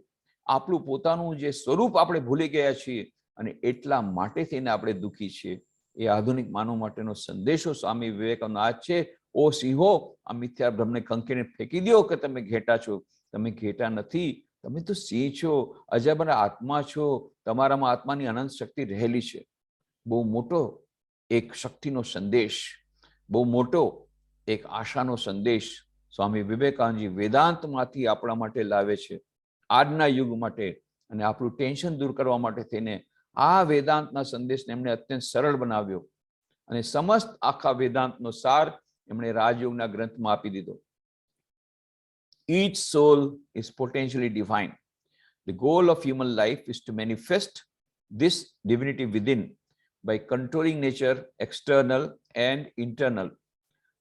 આપણું પોતાનું જે સ્વરૂપ આપણે ભૂલી ગયા છીએ અને એટલા માટે થઈને આપણે દુઃખી છીએ. એ આધુનિક માનવ માટેનો સંદેશો સ્વામી વિવેકાનંદ આ છે. ઓ સિંહો, આ મિથ્યા ભ્રમને ખંખીને ફેંકી દો કે તમે ઘેટા છો. તમે ઘેટા નથી, તમે તો સિંહ છો, અજબર આત્મા છો. તમારામાં આત્માની અનંત શક્તિ રહેલી છે. બહુ મોટો એક શક્તિનો સંદેશ, બહુ મોટો એક આશાનો સંદેશ સ્વામી વિવેકાનંદજી વેદાંતમાંથી આપણા માટે લાવે છે, આજના યુગ માટે. અને આપણું ટેન્શન દૂર કરવા માટે થઈને આ વેદાંતના સંદેશને એમણે અત્યંત સરળ બનાવ્યો અને સમસ્ત આખા વેદાંતનો સાર એમણે રાજયોગના ગ્રંથમાં આપી દીધો. Each soul is potentially divine. The goal of human life is to manifest this divinity within by controlling nature, external and internal.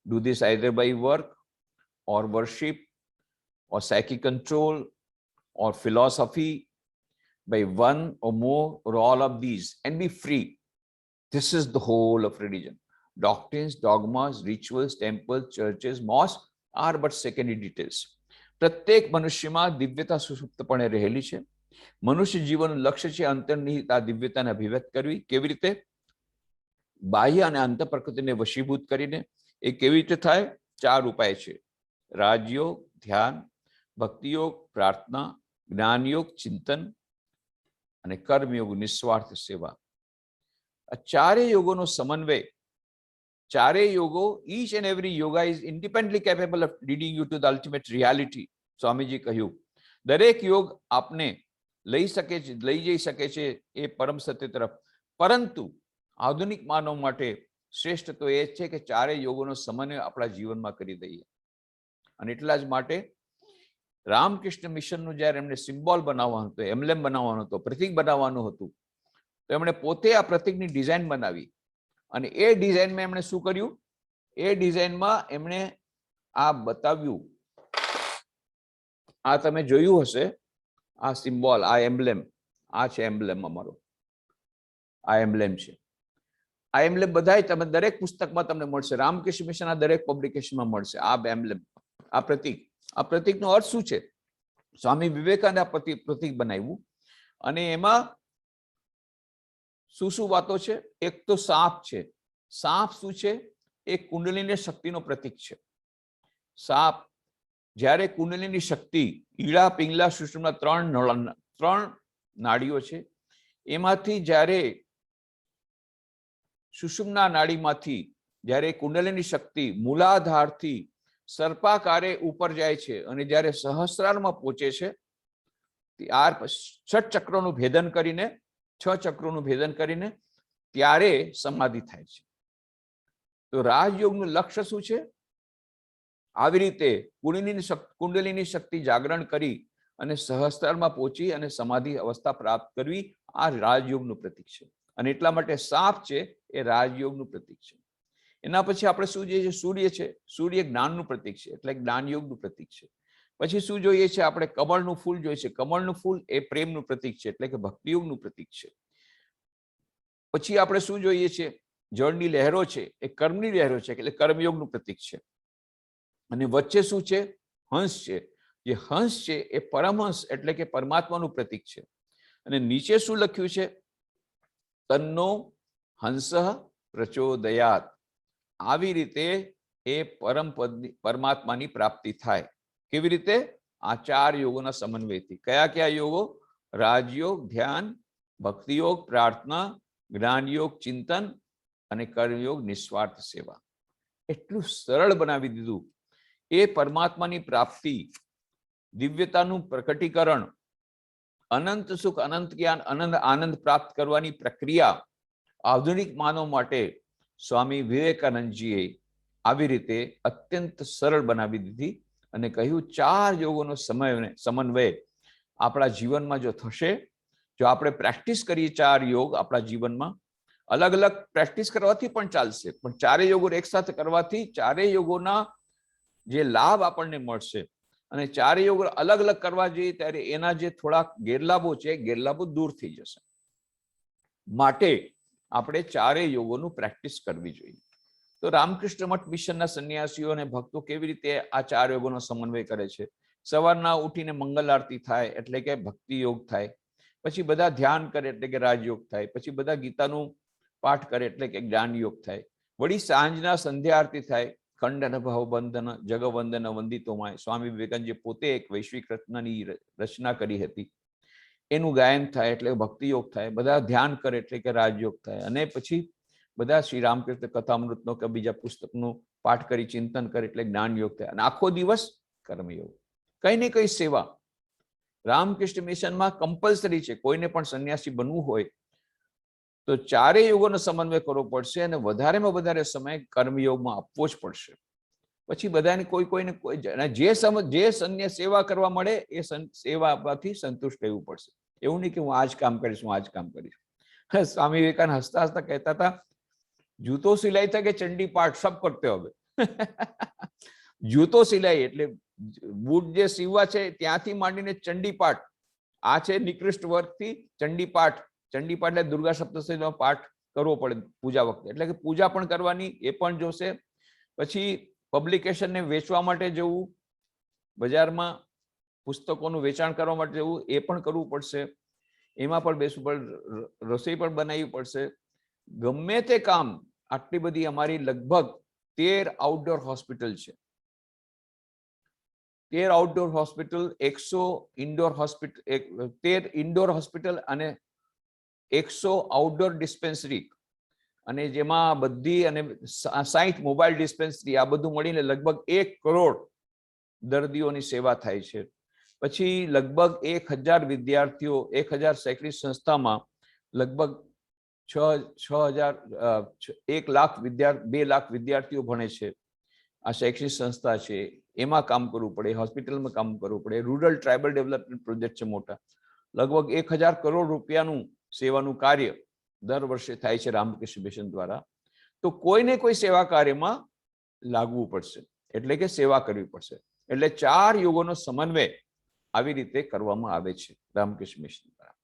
Do this either by work or worship or psychic control or philosophy, by one or more or all of these, and be free. This is the whole of religion. Doctrines, dogmas, rituals, temples, churches, mosques are but secondary details. પ્રત્યેક મનુષ્યમાં દિવ્યતા સુષુપ્તપણે રહેલી છે. મનુષ્ય જીવનનું લક્ષ્ય છે અંતર્નિહિત આ દિવ્યતાને અભિવ્યક્ત કરવી. કેવી રીતે? બાહ્ય અને અંત પ્રકૃતિને વશીભૂત કરીને. એ કેવી રીતે થાય? 4 ઉપાય છે: રાજયોગ, ધ્યાન, ભક્તિયોગ, પ્રાર્થના, જ્ઞાનયોગ, ચિંતન અને કર્મયોગ, નિસ્વાર્થ સેવા. આ 4 યોગોનો સમન્વય, 4 યોગો, each and every yoga is independently capable of leading you to the ultimate reality. Swamiji કહ્યું, દરેક યોગ આપને લઈ જઈ શકે છે એ પરમ સત્ય તરફ. પરંતુ આધુનિક માનવ માટે શ્રેષ્ઠ તો એ છે કે 4 યોગોનો સમન્વય આપણા જીવનમાં કરી દઈએ. અને એટલા જ માટે રામકૃષ્ણ મિશનનું જ્યારે એમને સિમ્બોલ બનાવવાનું હતું, એમ્બ્લેમ બનાવવાનું હતું, પ્રતીક બનાવવાનું હતું, તો એમણે પોતે આ પ્રતીકની ડિઝાઇન બનાવી. અને એ ડિઝાઇનમાં એમણે શું કર્યું? એ ડિઝાઇનમાં એમણે આ બતાવ્યું. આ તમે જોયું હશે, આ સિમ્બોલ, આ એમ્બ્લેમ, આ છે એમ્બ્લેમ અમારો, આ એમ્બ્લેમ છે. આ એમ્બ્લેમ બધાય તમે દરેક પુસ્તકમાં તમને મળશે, રામકૃષ્ણ મિશનના દરેક પબ્લિકેશનમાં મળશે. આ એમ્બ્લેમ, આ પ્રતીક. આ પ્રતીકનો અર્થ શું છે? સ્વામી વિવેકાનંદ આ પ્રતીક બનાવ્યું અને એમાં શું શું વાતો છે? એક તો સાપ છે. સાપ શું છે? એ કુંડલીની શક્તિનો પ્રતીક છે. સાપ જ્યારે કુંડલીની શક્તિ, ઈડા, પિંગલા, સુષુમ્ના ત્રણ નાડીઓ છે, એમાંથી જ્યારે સુષુમ્ના નાડીમાંથી જ્યારે કુંડલીની શક્તિ મૂલાધારથી સર્પાકારે ઉપર જાય છે અને જ્યારે સહસ્રારમાં પહોંચે છે, છ ચક્રોનું ભેદન કરીને ત્યારે સમાધિ થાય છે. તો રાજયોગનું લક્ષ્ય શું છે? આવી રીતે કુંડલીની શક્તિ જાગરણ કરી અને સહસ્ત્રારમાં પહોંચી અને સમાધિ અવસ્થા પ્રાપ્ત કરવી, આ રાજયોગનું પ્રતીક છે. અને એટલા માટે સાપ છે એ રાજયોગનું પ્રતીક છે. એના પછી આપણે શું જોઈએ? સૂર્ય છે. સૂર્ય જ્ઞાનનું પ્રતીક છે, એટલે જ્ઞાનયોગનું પ્રતીક છે. પછી શું જોઈએ છે? આપણે કમળનું ફૂલ જોઈએ છે. કમળનું ફૂલ એ પ્રેમનું પ્રતીક છે, એટલે કે ભક્તિયોગનું પ્રતીક છે. પછી આપણે શું જોઈએ છે? જળની લહેરો છે, એ કર્મની લહેરો છે, એટલે કર્મયોગનું પ્રતીક છે. અને વચ્ચે શું છે? હંસ છે. જે હંસ છે એ પરમહંસ એટલે કે પરમાત્માનું પ્રતીક છે. અને નીચે શું લખ્યું છે? તન્નો હંસઃ પ્રચોદયાત. આવી રીતે એ પરમાત્માની પ્રાપ્તિ થાય. કેવી રીતે? આ 4 યોગોના સમન્વયથી. કયા યોગો? રાજયોગ ધ્યાન, ભક્તિયોગ પ્રાર્થના, જ્ઞાનયોગ ચિંતન અને કર્મયોગ નિસ્વાર્થ સેવા. એટલું સરળ બનાવી દીધું. એ પરમાત્માની પ્રાપ્તિ, દિવ્યતાનું પ્રકટીકરણ, અનંત સુખ, અનંત જ્ઞાન, અનંત આનંદ પ્રાપ્ત કરવાની પ્રક્રિયા આધુનિક માનવ માટે સ્વામી વિવેકાનંદજીએ આવી રીતે અત્યંત સરળ બનાવી દીધી અને કહ્યું 4 યોગોનો સમન્વય આપણા જીવનમાં જો થશે, જો આપણે પ્રેક્ટિસ કરીએ 4 યોગ આપણા જીવનમાં, અલગ અલગ પ્રેક્ટિસ કરવાથી પણ ચાલશે, પણ 4 યોગો એક સાથે કરવાથી 4 યોગોના જે લાભ આપણને મળશે, અને 4 યોગો અલગ અલગ કરવા જોઈએ ત્યારે એના જે થોડાક ગેરલાભો છે, ગેરલાભો દૂર થઈ જશે. માટે આપણે 4 યોગોનું પ્રેક્ટિસ કરવી જોઈએ. તો રામકૃષ્ણ મઠ મિશનના સંન્યાસીઓ અને ભક્તો કેવી રીતે આ 4 યોગોનો સમન્વય કરે છે? સવારના ઉઠીને મંગલ આરતી થાય એટલે કે ભક્તિ યોગ થાય, પછી બધા ધ્યાન કરે એટલે કે રાજયોગ થાય, પછી બધા ગીતાનું પાઠ કરે એટલે કે જ્ઞાન યોગ થાય, વળી સાંજના સંધ્યા આરતી થાય, ખંડન ભવબંધન જગવંદન વંદિતોમાય. સ્વામી વિવેકાનંદજી પોતે એક વૈશ્વિક રચનાની રચના કરી હતી, એનું ગાયન થાય એટલે ભક્તિ યોગ થાય, બધા ધ્યાન કરે એટલે કે રાજયોગ થાય, અને પછી બધા શ્રી રામકૃષ્ણ કથામૃતનો કે બીજા પુસ્તકનું પાઠ કરી ચિંતન કરે એટલે જ્ઞાન યોગ થાય, અને આખો દિવસ કર્મયોગ. કઈ ને કઈ સેવા રામકૃષ્ણ મિશનમાં કમ્પલસરી છે. કોઈને પણ સંન્યાસી બનવું હોય તો 4 યોગોનો સમન્વય કરવો પડશે અને વધારેમાં વધારે સમય કર્મયોગમાં આપવો જ પડશે. પછી બધાને કોઈને જે સેવા કરવા મળે એ સેવા આપવાથી સંતુષ્ટ રહેવું પડશે. એવું નહીં કે હું આ જ કામ કરીશ, હું આ જ કામ કરીશ. સ્વામી વિવેકાનંદ હસતા હસતા કહેતા હતા, જૂતો સિલાઈ था કે ચંડી પાઠ સબ કરતે હવે. જૂતો સિલાઈ એટલે બૂટ જે સીવવા છે ત્યાંથી માંડીને ચંડી પાઠ, આ છે નિકૃષ્ટ વર્ગથી ચંડી પાઠ. ચંડી પાઠ એટલે દુર્ગા સપ્તશતીનો પાઠ કરવો પડે પૂજા વખતે, એટલે કે પૂજા પણ કરવાની, એ પણ જોશે. પછી પબ્લિકેશનને વેચવા માટે જવું, બજારમાં પુસ્તકોનું વેચાણ કરવા માટે જવું, એ પણ કરવું પડશે. એમાં પણ બેસવું પડે, રસોઈ પણ બનાવવી પડશે. ગમે તે કામ, આટલી બધી અમારી લગભગ 13 આઉટડોર હોસ્પિટલ છે. 13 outdoor hospital, 100 indoor hospital, 13 indoor hospital અને 100 આઉટડોર ડિસ્પેન્સરી, અને જેમાં બધી અને 60 મોબાઈલ ડિસ્પેન્સરી, આ બધું મળીને લગભગ 1 કરોડ દર્દીઓની સેવા થાય છે. પછી લગભગ 1000 વિદ્યાર્થીઓ, 1000 શૈક્ષણિક સંસ્થામાં લગભગ 1 લાખ 2 લાખ વિદ્યાર્થીઓ ભણે છે. આ શૈક્ષણિક સંસ્થા છે, એમાં કામ કરવું પડે, હોસ્પિટલમાં કામ કરવું પડે. રૂરલ ટ્રાઇબલ ડેવલપમેન્ટ પ્રોજેક્ટ છે મોટા, લગભગ 1000 કરોડ રૂપિયાનું સેવાનું કાર્ય દર વર્ષે થાય છે રામકૃષ્ણ મિશન દ્વારા. તો કોઈને કોઈ સેવા કાર્યમાં લાગવું પડશે, એટલે કે સેવા કરવી પડશે. એટલે 4 યોગોનો સમન્વય આવી રીતે કરવામાં આવે છે રામકૃષ્ણ મિશન દ્વારા.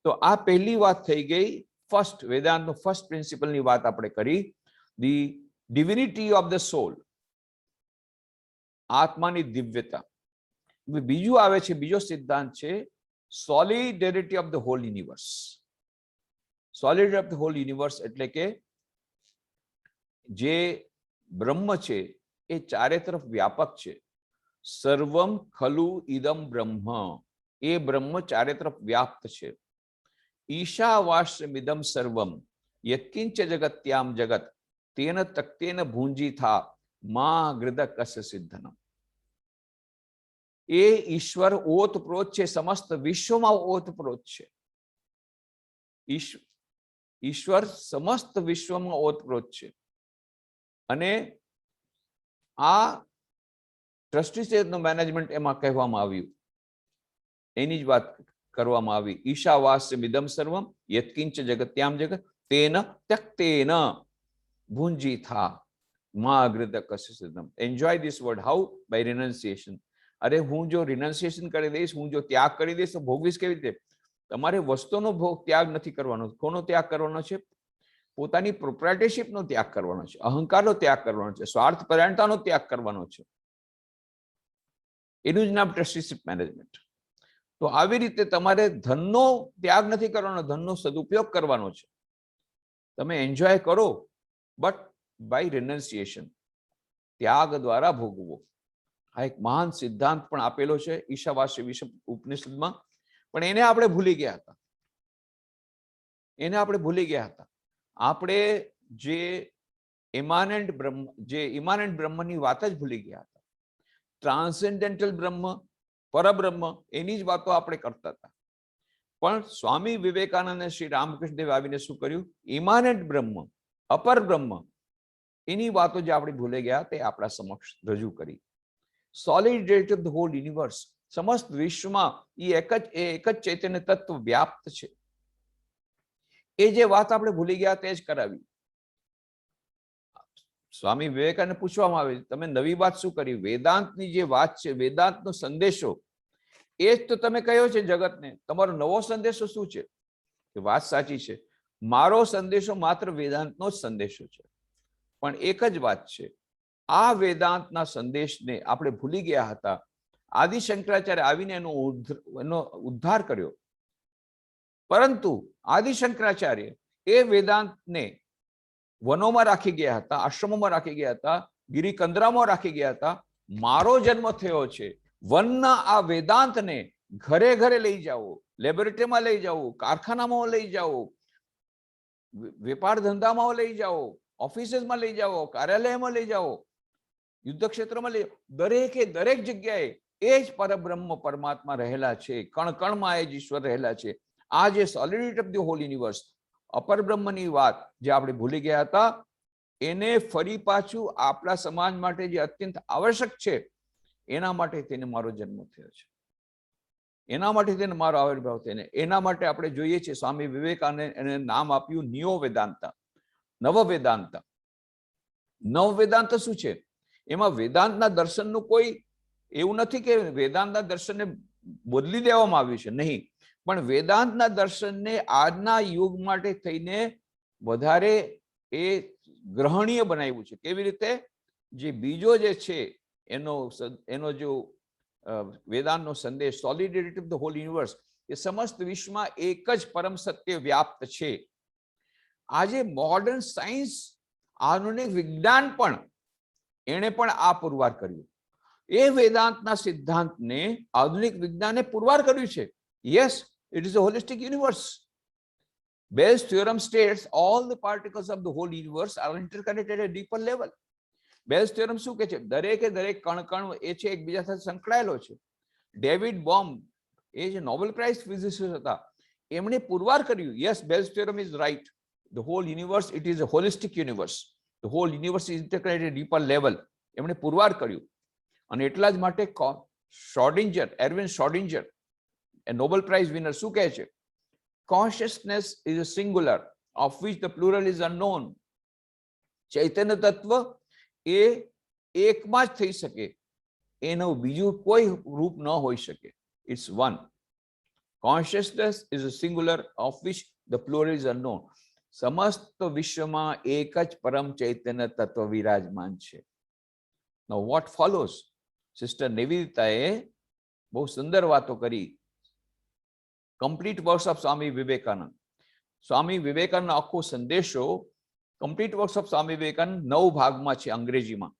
તો આ પહેલી વાત થઈ ગઈ. ફર્સ્ટ વેદાંતનો ફર્સ્ટ પ્રિન્સિપલની વાત આપણે કરી, the divinity of the soul, આત્માની દિવ્યતા. બીજું આવે છે, બીજો સિદ્ધાંત છે solidarity of the whole universe. Solidarity of the whole universe એટલે કે જે બ્રહ્મ છે એ ચારે તરફ વ્યાપક છે. સર્વમ ખલુ ઇદમ બ્રહ્મ, એ બ્રહ્મ ચારે તરફ વ્યાપ્ત છે. ઈશાવાસ્યમિદમ સર્વમ યત્કિંચ જગત્યામ જગત તેન તક્તેન ભુંજીથા મા ગૃદકસ્ય સિદ્ધનમ. એ ઈશ્વર ઓતપ્રોત છે, સમસ્ત વિશ્વમાં ઓતપ્રોત છે. ઈશ્વર સમસ્ત વિશ્વમાં ઓતપ્રોત છે. અને આ ટ્રસ્ટી સ્ટેટનું મેનેજમેન્ટ એમાં કહેવામાં આવ્યું, એની જ વાત કરવામાં આવી. ઈશાવાસ્યમિદમ સર્વમ યત્કિંચ જગત્યામ જગત તેન ત્યક્તેન ભુંજીથા મા અગ્રતકસ્ય સિદ્ધમ. Enjoy this word. How? By renunciation. અરે હું જો રિનન્સિએશન કરી દઈશ, હું જો ત્યાગ કરી દઈશ તો ભોગવીશ કેવી રીતે? તમારે વસ્તુનો ત્યાગ નથી કરવાનો. કોનો ત્યાગ કરવાનો છે? પોતાની પ્રોપ્રાઇટરશિપનો ત્યાગ કરવાનો છે, અહંકારનો ત્યાગ કરવાનો છે, સ્વાર્થ પરાયણતાનો ત્યાગ કરવાનો છે. એનું જ નામ ટ્રસ્ટીશિપ મેનેજમેન્ટ. તો આવી રીતે તમારે ધનનો ત્યાગ નથી કરવાનો, ધનનો સદુપયોગ કરવાનો છે. તમે એન્જોય કરો, બટ બાય રિનન્સિએશન, ત્યાગ દ્વારા ભોગવો. આ એક મહાન સિદ્ધાંત પણ આપેલો છે ઈશાવાસ્ય ઉપનિષદમાં, પણ એને આપણે ભૂલી ગયા હતા. આપણે જે ઇમાનન્ટ બ્રહ્મની વાત જ ભૂલી ગયા હતા. ટ્રાન્સેન્ડેન્ટલ બ્રહ્મ, પરબ્રહ્મ, એની જ વાતો આપણે કરતા હતા. પણ સ્વામી વિવેકાનંદ, શ્રી રામકૃષ્ણ દેવ આવીને શું કર્યું? ઇમાનન્ટ બ્રહ્મ, અપર બ્રહ્મ, એની વાતો જે આપણે ભૂલી ગયા તે આપણા સમક્ષ રજૂ કરી. સોલિડેરિટી ઓફ ધ હોલ યુનિવર્સ, સમસ્ત વિશ્વમાં એક જ ચૈતન્ય તત્વ વ્યાપ્ત છે. એ જે વાત આપણે ભૂલી ગયા તે જ કરાવી. સ્વામી વિવેકાનંદ પૂછવામાં આવે, તમે નવી વાત શું કરી? વેદાંતની જે વાત છે, વેદાંતનો સંદેશો, એ જ તો તમે કહ્યો છે જગતને. તમારો નવો સંદેશો શું છે? કે વાત સાચી છે, મારો સંદેશો માત્ર વેદાંતનો જ સંદેશો છે, પણ એક જ વાત છે, આ વેદાંતના સંદેશને આપણે ભૂલી ગયા હતા. આદિ શંકરાચાર્ય આવીને એનો ઉદ્ધાર કર્યો. પરંતુ આદિ શંકરાચાર્ય એ વેદાંતને વનોમાં રાખી ગયા હતા, આશ્રમોમાં રાખી ગયા હતા, ગિરિકંદરામાં રાખી ગયા હતા. મારો જન્મ થયો છે, વનના આ વેદાંતને ઘરે ઘરે લઈ જાઓ, લેબોરેટરીમાં લઈ જાઓ, કારખાનામાં લઈ જાઓ, વેપાર ધંધામાં લઈ જાઓ, ઓફિસીસમાં લઈ જાઓ, કાર્યાલયમાં લઈ જાઓ, યુદ્ધ ક્ષેત્રમાં લઈ જાઓ. દરેક જગ્યાએ એ જ પરબ્રહ્મ પરમાત્મા રહેલા છે. કણ કણમાં એ જ ઈશ્વર રહેલા છે. આ જે solidity of the whole universe, અપર બ્રહ્મની વાત જે આપણે ભૂલી ગયા હતા, એને ફરી પાછું આપણા સમાજ માટે જે અત્યંત આવશ્યક છે, એના માટે તેને મારો જન્મ થયો છે, એના માટે તેને મારો આવિર્ભાવ થયો. એના માટે આપણે જોઈએ છીએ સ્વામી વિવેકાનંદ એને નામ આપ્યું નિયો વેદાંતા, નવ વેદાંતા. નવ વેદાંત શું છે? એમાં વેદાંતના દર્શનનું કોઈ એવું નથી કે વેદાંતના દર્શનને બદલી દેવામાં આવ્યું છે, નહીં, પણ વેદાંતના દર્શનને આજના યુગ માટે થઈને વધારે એ ગ્રહણીય બનાવ્યું છે. કેવી રીતે? જે બીજો જે છે એનો જો વેદાંતનો સંદેશ, સોલિડિટી ઓફ ધ હોલ યુનિવર્સ, એ સમસ્ત વિશ્વમાં એક જ પરમ સત્ય વ્યાપ્ત છે. આજે મોડર્ન સાયન્સ, આધુનિક વિજ્ઞાન પણ એણે પણ આ પુરવાર કર્યું. એ વેદાંતના સિદ્ધાંતને આધુનિક વિજ્ઞાને પુરવાર કર્યું છે. Yes, it is a holistic universe. Bell's theorem states all the particles of the whole universe are interconnected at a deeper level. Bell's theorem શું કહે છે? દરેકે દરેક કણ એ છે એકબીજા સાથે સંકળાયેલો છે. ડેવિડ બોમ્બ, એ જે નોબેલ પ્રાઇઝ ફિઝિસિસ્ટ હતા, એમણે પુરવાર કર્યું. Yes, Bell's theorem is right. The whole universe, it is a holistic universe. The whole universe is interconnected at a deeper level. એમણે પુરવાર કર્યું. અને એટલા જ માટે Schrodinger, Erwin Schrodinger, a Nobel Prize winner, શું કહે છે? Consciousness is a singular of which the plural is unknown. ચૈતન્ય તત્વ એ એકમાં જ થઈ શકે, એનું બીજું કોઈ રૂપ ન હોઈ શકે. It's one. Consciousness is a singular of which the plural is unknown. સમસ્ત વિશ્વમાં એક જ પરમ ચૈતન્ય તત્વ વિરાજમાન છે. Now what follows? સિસ્ટર નિવેદિતાએ બહુ સુંદર વાતો કરી. Complete works of Swami Vivekananda. Swami Vivekananda આખો સંદેશો complete works of Swami Vivekananda 9 ભાગમાં છે અંગ્રેજીમાં.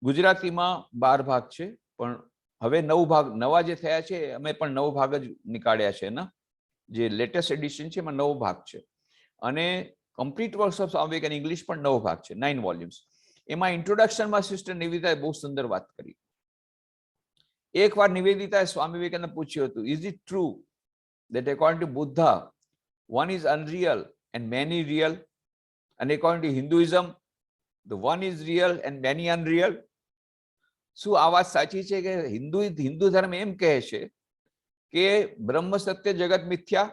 ગુજરાતીમાં 12 ભાગ છે, પણ હવે 9 ભાગ નવા જે થયા છે અમે પણ 9 ભાગ જ નીકાળ્યા છે ને. જે લેટેસ્ટ એડિશન છે એમાં 9 ભાગ છે, અને complete works of Swami Vivekananda English પણ 9 ભાગ છે, 9 વોલ્યુમ્સ. એમાં ઇન્ટ્રોડક્શનમાં સિસ્ટર નિવેદિતાએ બહુ સુંદર વાત કરી. એકવાર નિવેદિતાએ સ્વામી વિવેકાનંદ પૂછ્યું હતું, is it true that according to Buddha one is unreal and many real, and according to Hinduism the one is real and many unreal? શું આ વાત સાચી છે કે હિન્દુ ધર્મ એમ કહે છે કે બ્રહ્મ સત્ય જગત મિથ્યા,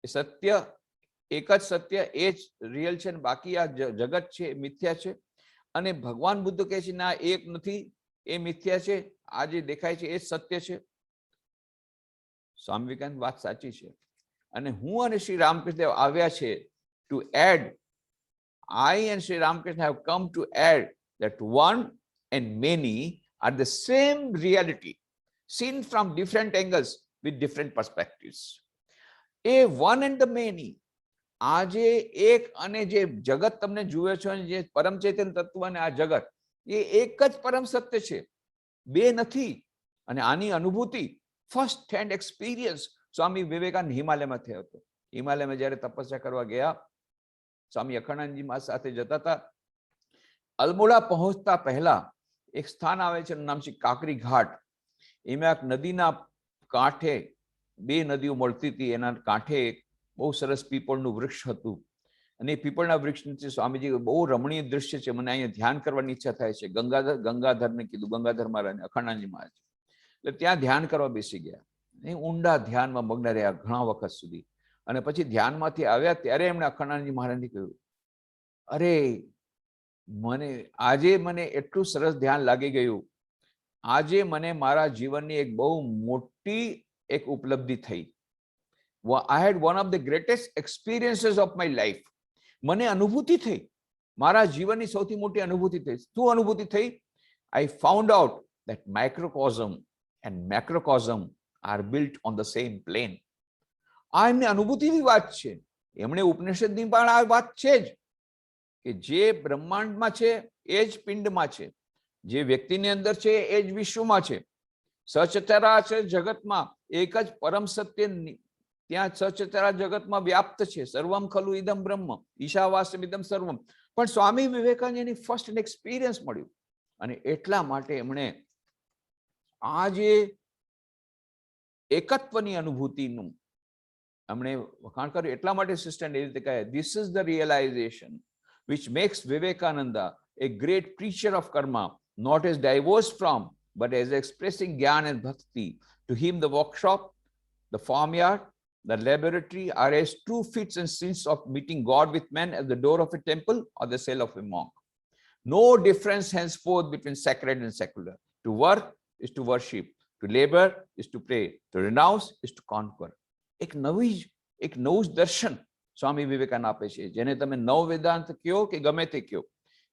સત્ય એક જ સત્ય એ જ રિયલ છે ને બાકી આ જગત છે મિથ્યા છે, અને ભગવાન બુદ્ધ કહે છે ના એક નથી એ મિથ્યા છે, આ જે દેખાય છે એ જ સત્ય છે? સ્વામી વિવેકાનંદ વાત સાચી છે, અને હું અને શ્રી રામકૃષ્ણ આવ્યા છે to add. I and Sri Ramakrishna have come to add that one and many are the same reality seen from different angles with different perspectives. A one and the many, આજે એક અને જે જગત તમને જુએ છો જે પરમ ચૈતન્ય તત્વ અને આ જગત એ એક જ પરમ સત્ય છે, બે નથી. અને આની અનુભૂતિ first hand experience Swami Vivekananda હિમાલયમાં થયો હતો. હિમાલયમાં જ્યારે તપસ્યા કરવા ગયા, સ્વામી અખંડાનંદજી મહારાજ સાથે જતા હતા. અલ્મોડા પહોંચતા પહેલા એક સ્થાન આવે છે, નામ છે કાકરી ઘાટ. એમાં એક નદીના કાંઠે 2 નદીઓ મળતી હતી, એના કાંઠે બહુ સરસ પીપળનું વૃક્ષ હતું, અને એ પીપળના વૃક્ષ નીચે સ્વામીજી બહુ રમણીય દ્રશ્ય છે, મને અહીંયા ધ્યાન કરવાની ઈચ્છા થાય છે. ગંગાધરને કીધું, ગંગાધર મહારાજ અખંડાનંદજી મહારાજ, એટલે ત્યાં ધ્યાન કરવા બેસી ગયા. એ ઊંડા ધ્યાનમાં મગ્ન રહ્યા ઘણા વખત સુધી, અને પછી ધ્યાનમાંથી આવ્યા ત્યારે એમણે અખંડાનંદજી મહારાજને કહ્યું, અરે આજે મને એટલું સરસ ધ્યાન લાગી ગયું, આજે મને મારા જીવનની એક બહુ મોટી એક ઉપલબ્ધિ થઈ. I had one of the greatest experiences of my life. મને અનુભૂતિ થઈ, મારા જીવનની સૌથી મોટી અનુભૂતિ થઈ. શું અનુભૂતિ થઈ? I found out that microcosm and macrocosm are built on the same plane. આ એમની અનુભૂતિની વાત છે. એમણે ઉપનિષદની પણ આ વાત છે જ કે જે બ્રહ્માંડમાં છે એ જ પિંડમાં છે, જે વ્યક્તિની અંદર છે એ જ વિશ્વમાં છે. સચરાચર જગતમાં એક જ પરમ સત્ય ત્યાં સચરાચર જગતમાં વ્યાપ્ત છે. સર્વમ ખલુ ઇદમ બ્રહ્મ ઈશાવાસ્યમ ઇદમ સર્વમ. પણ સ્વામી વિવેકાનંદની ફર્સ્ટ એક્સપિરિયન્સ મળ્યું, અને એટલા માટે એમણે આ જે એકત્વની અનુભૂતિનું એમણે વખાણ કર્યું. એટલા માટે સિસ્ટર એ રીતે કહે, this is the realisation which makes Vivekananda a great preacher of karma, not as divorced from, but as expressing jnana and bhakti. To him, the workshop, the farmyard, the laboratory are as true fits and scenes of meeting God with men as the door of a temple or the cell of a monk. No difference henceforth between sacred and secular. To work is to worship, to labor is to pray, to renounce is to conquer. એક નવું જ દર્શન સ્વામી વિવેકાનંદ આપે છે, જેને તમે નવ વેદાંત કયો કે ગમે તે કયો.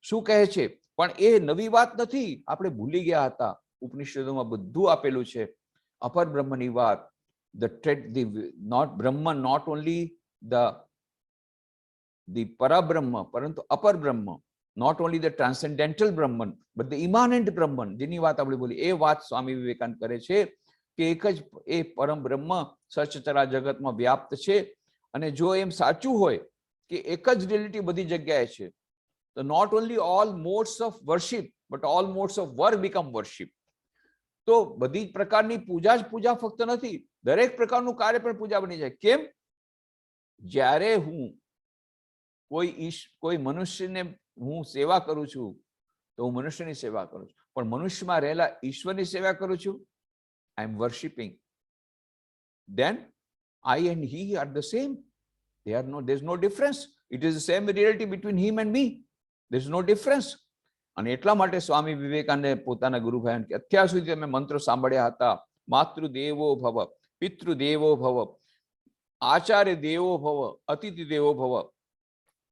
શું કહે છે? પણ એ નવી વાત નથી, આપણે ભૂલી ગયા હતા. ઉપનિષદોમાં બધું આપેલું છે. અપર બ્રહ્મની વાત, બ્રહ્મ, નોટ ઓનલી the parabrahma, પરંતુ અપર બ્રહ્મ, not only the transcendental Brahman, but the immanent Brahman, જેની વાત આપણે બોલી, એ વાત સ્વામી વિવેકાનંદ કરે છે કે એક જ એ પરમ બ્રહ્મ સચરાચર જગતમાં વ્યાપ્ત છે. અને જો એમ સાચું હોય કે એક જ રિયાલિટી બધી જગ્યાએ છે, તો not only all modes of worship but all modes of work become worship. તો બધી પ્રકારની પૂજા જ પૂજા ફક્ત નથી, દરેક પ્રકારનું કાર્ય પણ પૂજા બની જાય. કેમ? જ્યારે હું કોઈ મનુષ્યને હું સેવા કરું છું તો હું મનુષ્યની સેવા કરું છું, પણ મનુષ્યમાં રહેલા ઈશ્વરની સેવા કરું છું, I am worshipping. Then I and he are the same. There's no difference. It is the same reality between him and me. There's no difference. અને એટલા માટે સ્વામી વિવેકાનંદે પોતાના ગુરુભાઈને કે અત્યાર સુધી તમે મંત્રો સાંભળ્યા હતા, માતૃદેવો ભવ, પિતૃદેવો ભવ, આચાર્ય દેવો ભવ, અતિથિ દેવો ભવ.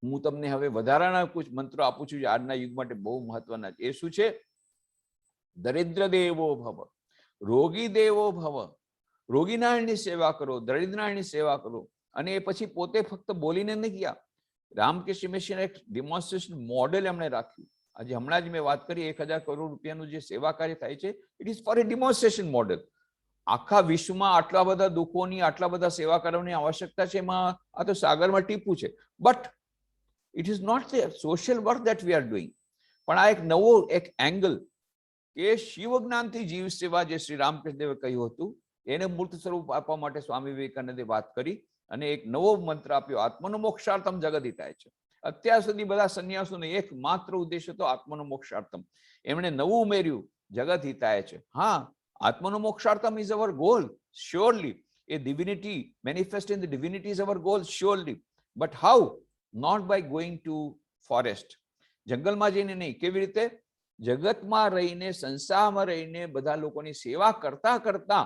હું તમને હવે વધારાના કુછ મંત્રો આપું છું જે આજના યુગ માટે બહુ મહત્વના છે. એ શું છે? દરિદ્ર દેવો ભવ, રોગી દેવો ભવ, રોગીનારાયણની સેવા કરો, દરિદ્રનારાયણની સેવા કરો. અને એ પછી પોતે ફક્ત બોલીને નહીં ગયા, રામકૃષ્ણ મિશન એક ડેમોન્સ્ટ્રેશન મોડેલ એમણે રાખ્યું. આજે હમણાં જ મેં વાત કરી 1000 કરોડ રૂપિયાનું જે સેવા કાર્ય થાય છે, it is four A demonstration model. આખા વિશ્વમાં આટલા બધા દુઃખોની, આટલા બધા સેવા કરવાની આવશ્યકતા છે, એમાં આ તો સાગરમાં ટીપું છે. But it is not the social work that we are doing. પણ આ એક નવો એક એંગલ કે શિવ જ્ઞાનથી જીવ સેવા, જે શ્રી રામકૃષ્ણ દેવે કહ્યું હતું, એને મૂર્ત સ્વરૂપ આપવા માટે સ્વામી વિવેકાનંદે વાત કરી અને એક નવો મંત્ર આપ્યો, આત્મનો મોક્ષાર્થમ જગત હિતાય છે. અત્યાર સુધી બધા સંન્યાસોનો એક માત્ર ઉદ્દેશ હતો, આત્મનો મોક્ષાર્થમ. એમણે નવું ઉમેર્યું, જગત હિતાય છે. હા, આત્મનો મોક્ષાર્થમ is our goal, surely. A divinity, manifesting the divinity is our goal, surely. But how? Not by going to forest. જંગલમાં જઈને નહીં. કેવી રીતે? જગતમાં રહીને, સંસારમાં રહીને બધા લોકોની સેવા કરતા કરતા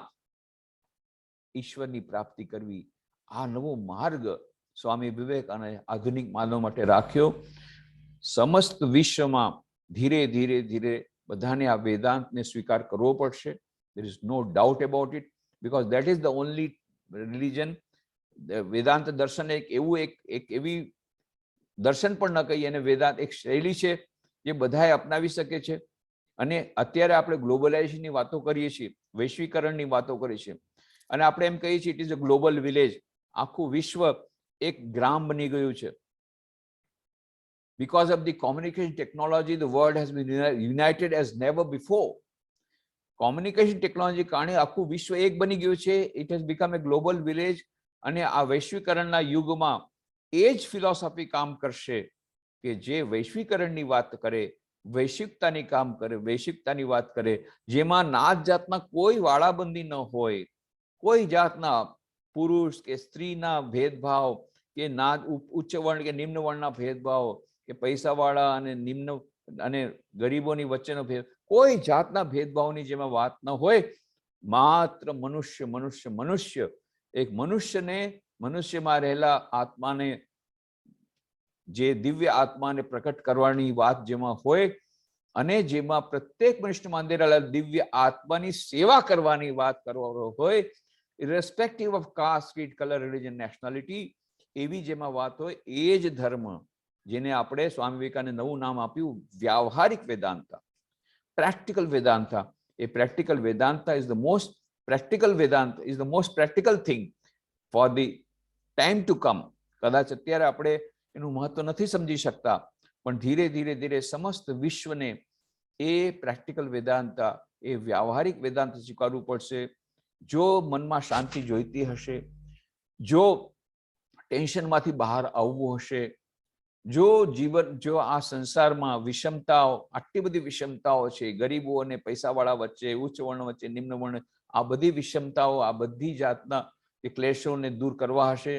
ઈશ્વરની પ્રાપ્તિ કરવી. આ નવો માર્ગ સ્વામી વિવેકાનંદે આધુનિક માનવ માટે રાખ્યો. સમસ્ત વિશ્વમાં ધીરે ધીરે ધીરે બધાને આ વેદાંતને સ્વીકાર કરવો પડશે. There is no doubt about it, because that is the only religion. Vedanta દર્શન એક એવું એક એવી દર્શન પણ ન કહીએ, અને વેદાંત એક શૈલી છે જે બધાએ અપનાવી શકે છે. અને અત્યારે આપણે ગ્લોબલાઇઝેશનની વાતો કરીએ છીએ, વૈશ્વિકરણની વાતો કરીએ છીએ, અને આપણે એમ કહીએ છીએ it is a global village. આખું વિશ્વ એક ગ્રામ બની ગયું છે. Because of the communication technology, the world has been united as never before. Communication technology કારણે આખું વિશ્વ એક બની ગયું છે. It has become A global village. અને આ વૈશ્વિકરણના યુગમાં એ જ ફિલોસોફી કામ કરશે કે જે વૈશ્વિકરણની વાત કરે, વૈશ્વિકતાની કામ કરે, વૈશ્વિકતાની વાત કરે, જેમાં નાત જાતના કોઈ વાળાબંધી ન હોય, કોઈ જાતના પુરુષ કે સ્ત્રીના ભેદભાવ, કે નાત ઉચ્ચ વર્ણ કે નિમ્ન વર્ણના ભેદભાવ, કે પૈસાવાળા અને નિમ્ન અને ગરીબોની વચ્ચેનો ભેદ, કોઈ જાતના ભેદભાવની જેમાં વાત ન હોય. માત્ર મનુષ્ય મનુષ્ય મનુષ્ય, એક મનુષ્યને, મનુષ્યમાં રહેલા આત્માને, જે દિવ્ય આત્માને પ્રકટ કરવાની વાત જેમાં હોય, અને જેમાં પ્રત્યેક મનુષ્યમાં અંદરેલા દિવ્ય આત્માની સેવા કરવાની વાત કરવાનો હોય, irrespective of caste, creed, colour, religion, nationality, એવી જેમાં વાત હોય, એ જ ધર્મ, જેને આપણે સ્વામી વિવેકાનંદે નવું નામ આપ્યું વ્યાવહારિક વેદાંતા, પ્રેક્ટિકલ વેદાંતા. એ practical Vedanta is the most practical Vedanta, is the most practical thing for the time to come. કદાચ અત્યારે આપણે એનું મહત્વ નથી સમજી શકતા, પણ ધીરે ધીરે ધીરે સમસ્ત વિશ્વને એ પ્રેક્ટિકલ વેદાંતા, એ વ્યાવહારિક વેદાંત સ્વીકારવું પડશે. જો મનમાં શાંતિ જોઈતી હશે, જો ટેન્શનમાંથી બહાર આવવું હશે, જો આ સંસારમાં વિષમતાઓ, આટલી બધી વિષમતાઓ છે, ગરીબો અને પૈસાવાળા વચ્ચે, ઉચ્ચ વર્ણ વચ્ચે, નિમ્ન વર્ણ, આ બધી વિષમતાઓ, આ બધી જાતના ક્લેશોને દૂર કરવા હશે,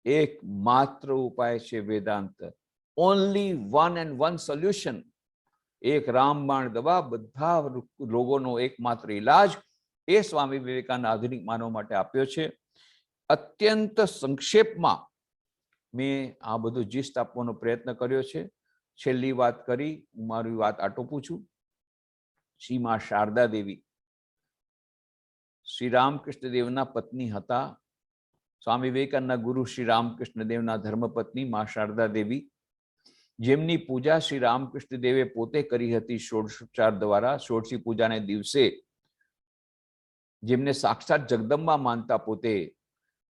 એક માત્ર ઉપાય છે Vedanta. Only one and one solution. એક રામબાણ દવા બધા રોગોનો એકમાત્ર ઈલાજ એ સ્વામી વિવેકાનંદ આધુનિક માનવ માટે આપ્યો છે. અત્યંત સંક્ષેપમાં મેં આ બધું જીસ્ટ આપવાનો પ્રયત્ન કર્યો છે. છેલ્લી વાત કરી, હું મારી વાત આટોપું છું. શ્રી મા શારદા દેવી શ્રી રામકૃષ્ણ દેવના પત્ની હતા. સ્વામી વિવેકાનંદના ગુરુ શ્રી રામકૃષ્ણ દેવના ધર્મપત્ની મા શારદા દેવી, જેમની પૂજા શ્રી રામકૃષ્ણ દેવે પોતે કરી હતી ષોડશોપચાર દ્વારા. ષોડશી પૂજાને દિવસે જેમને સાક્ષાત જગદંબા માનતા પોતે,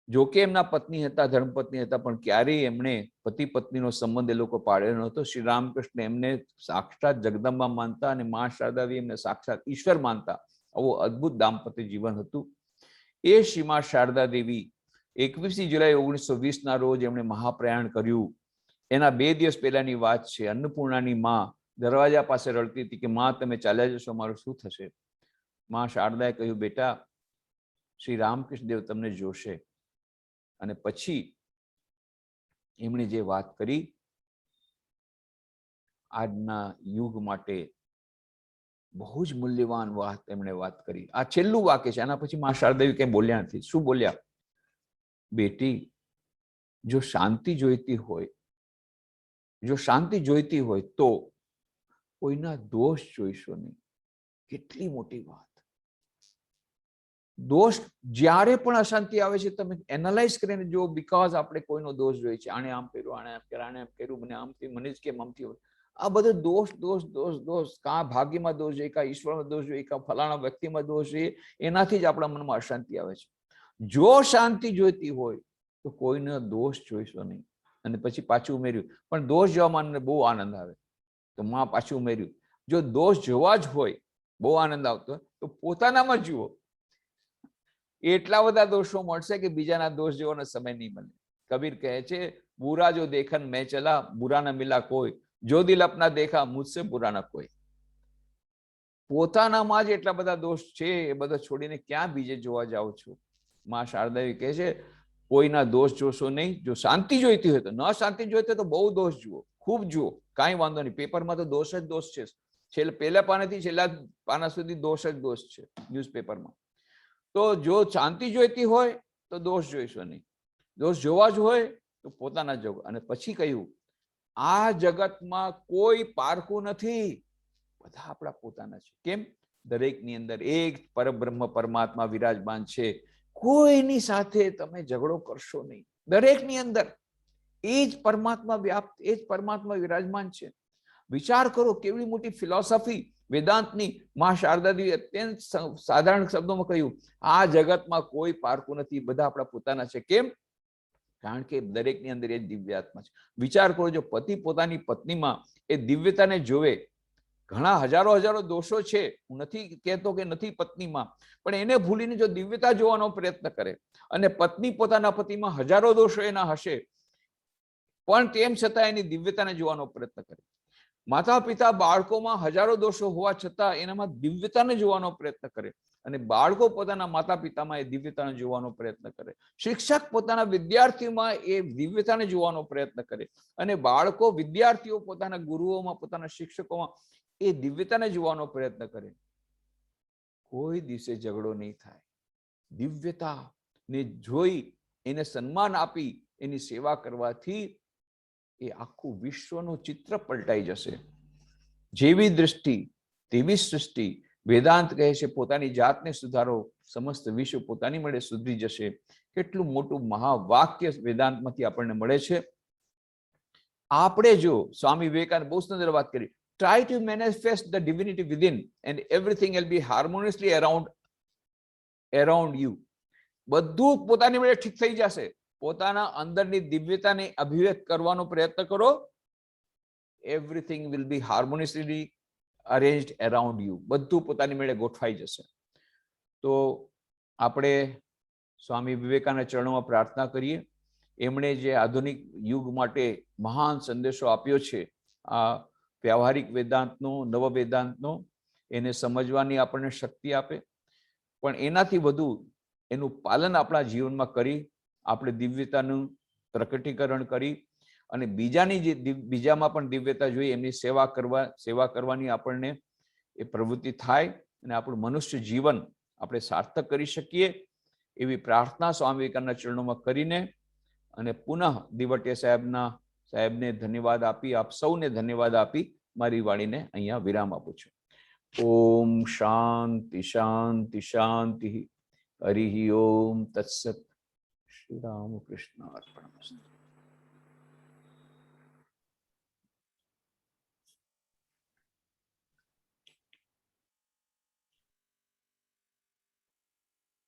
જો કે એમના પત્ની હતા, ધર્મપત્ની હતા, પણ ક્યારેય એમણે પતિ પત્નીનો સંબંધ એ લોકો પાડ્યો નહોતો. શ્રી રામકૃષ્ણ એમને સાક્ષાત જગદંબા માનતા અને મા શારદાદેવી એમને સાક્ષાત ઈશ્વર માનતા. આવું અદ્ભુત દાંપત્ય જીવન હતું. એ શ્રી મા શારદા દેવી 21 જુલાઈ 1920 ના રોજ એમણે મહાપ્રયાણ કર્યું. એના 2 દિવસ પહેલાની વાત છે. અન્નપૂર્ણાની માં દરવાજા પાસે રડતી હતી કે માં તમે ચાલ્યા જશો, મારું શું થશે? મા શારદાએ કહ્યું, બેટા, શ્રી રામકૃષ્ણ દેવ તમને જોશે. અને પછી એમણે જે વાત કરી, આજના યુગ માટે બહુ જ મૂલ્યવાન વાત એમણે વાત કરી. આ છેલ્લું વાક્ય છે. આના પછી મા શારદાદેવી કંઈ બોલ્યા નથી. શું બોલ્યા? બેટી, જો શાંતિ જોઈતી હોય, જો શાંતિ જોઈતી હોય તો કોઈના દોષ જોઈશો નહીં, કેટલી મોટી વાત. દોષ જ્યારે પણ અશાંતિ આવે છે તમે એનાલાઇઝ કરીને જો, બીકોઝ આપણે કોઈનો દોષ જોઈએ છે, આને આમ કર્યું, આને આમ કર્યું, આને આમ કર્યું, મને આમથી, મને જ કેમ આમથી હોય. આ બધો દોષ દોષ દોષ દોષ, કાં ભાગ્યમાં દોષ જોઈએ, કાં ઈશ્વરમાં દોષ જોઈએ, કાં ફલાણા વ્યક્તિમાં દોષ જોઈએ, એનાથી જ આપણા મનમાં અશાંતિ આવે છે. જો શાંતિ જોઈતી હોય તો કોઈનો દોષ જોઈશો નહીં. અને પછી પાછું ઉમેર્યું, પણ દોષ જોવામાં મને બહુ આનંદ આવે, તો માં પાછું ઉમેર્યું, જો દોષ જોવા જ હોય, બહુ આનંદ આવતો તો પોતાનામાં જુઓ. એટલા બધા દોષો મળશે કે બીજાના દોષ જોવાનો સમય નહીં મળે. કબીર કહે છે, બુરા જો દેખન મેં ચલા, બુરા ના મિલા કોઈ, જો દિલ અપના દેખા મુझसे बुरा ना कोई. પોતાનામાં જ એટલા બધા દોષ છે, એ બધા છોડીને ક્યાં બીજે જોવા જાઓ છો? માં શારદાવી કહે છે, કોઈના દોષ જોશો નહીં. જો શાંતિ જોઈતી હોય તો, ન શાંતિ જોઈતી હોય તો બહુ દોષ જુઓ, ખૂબ જુઓ, કાંઈ વાંધો નહીં. પેપરમાં તો દોષ જ દોષ છે. પહેલા પાનાથી છેલ્લા પાના સુધી દોષ જ દોષ છે ન્યૂઝપેપરમાં. તો જો શાંતિ જોઈતી હોય તો દોષ જોઈશો નહીં. દોષ જોવા જ હોય તો પોતાના જોવો. અને પછી કહ્યું, આ જગતમાં કોઈ પારખું નથી, બધા આપણા પોતાના છે. કેમ? દરેકની અંદર એક પરબ્રહ્મ પરમાત્મા વિરાજમાન છે. કોઈની સાથે તમે ઝઘડો કરશો નહીં. દરેકની અંદર એ જ પરમાત્મા વ્યાપ્ત, એ જ પરમાત્મા વિરાજમાન છે. વિચાર કરો કેવી મોટી ફિલોસોફી વેદાંતની માં શારદાદેવી અત્યંત સાધારણ શબ્દોમાં કહ્યું, આ જગતમાં કોઈ પારખું નથી, બધા આપણા પોતાના છે. કેમ? કારણ કે દરેકની અંદર એ દિવ્યાત્મા છે. વિચાર કરો, જો પતિ પોતાની પત્નીમાં એ દિવ્યતાને જોવે, ઘણા હજારો દોષો છે, હું નથી કહેતો કે નથી પત્નીમાં, પણ એને ભૂલીને જો દિવ્યતા જોવાનો પ્રયત્ન કરે, અને પત્ની પોતાના પતિમાં હજારો દોષો એના હશે, પણ તેમ છતાં એની દિવ્યતાને જોવાનો પ્રયત્ન કરે. માતા પિતા બાળકોમાં હજારો દોષો હોવા છતાં એનામાં દિવ્યતાને જોવાનો પ્રયત્ન કરે, અને બાળકો પોતાના માતા પિતામાં એ દિવ્યતાને જોવાનો પ્રયત્ન કરે. શિક્ષક પોતાના વિદ્યાર્થીઓમાં એ દિવ્યતાને જોવાનો પ્રયત્ન કરે, અને બાળકો વિદ્યાર્થીઓ પોતાના ગુરુઓમાં, પોતાના શિક્ષકોમાં એ દિવ્યતાને જોવાનો પ્રયત્ન કરે. કોઈ દિવસે ઝઘડો નહીં થાય. દિવ્યતાને જોઈ એને સન્માન આપી એની સેવા કરવાથી એ આખું વિશ્વનું ચિત્ર પલટાઈ જશે. જેવી દૃષ્ટિ તેવી સૃષ્ટિ. વેદાંત કહે છે, પોતાની જાતને સુધારો, સમસ્ત વિશ્વ પોતાની મળે સુધરી જશે. કેટલું મોટું મહાવાક્ય વેદાંતમાંથી આપણને મળે છે. આપણે જો સ્વામી વિવેકાનંદ બહુ સુંદર વાત કરી, try to manifest the divinity within and everything will be harmoniously around you. બધું પોતાની મળે ઠીક થઈ જશે. પોતાના અંદરની દિવ્યતાને અભિવ્યક્ત કરવાનો પ્રયત્ન કરો. Everything will be harmoniously arranged around you. બધું પોતાની મેળે ગોઠવાઈ જશે. તો આપણે સ્વામી વિવેકાનંદ ચરણોમાં પ્રાર્થના કરીએ. એમણે જે આધુનિક યુગ માટે મહાન સંદેશો આપ્યો છે, આ વ્યવહારિક વેદાંતનો, નવ વેદાંતનો, એને સમજવાની આપણને શક્તિ આપે, પણ એનાથી વધુ એનું પાલન આપણા જીવનમાં કરી આપણે દિવ્યતાનું પ્રકટીકરણ કરી અને બીજાની જે બીજામાં પણ દિવ્યતા જોઈએ એમની સેવા કરવાની આપણને એ પ્રવૃત્તિ થાય અને આપણું મનુષ્ય જીવન આપણે સાર્થક કરી શકીએ એવી પ્રાર્થના સ્વામી વિવેકાનંદના ચરણોમાં કરીને અને પુનઃ દિવટિયા સાહેબને ધન્યવાદ આપી, આપ સૌને ધન્યવાદ આપી મારી વાણીને અહીંયા વિરામ આપું છું. ઓમ શાંતિ શાંતિ શાંતિ. હરિ ઓમ તત્સત. શ્રી રામકૃષ્ણ અર્પણમસ્તુ.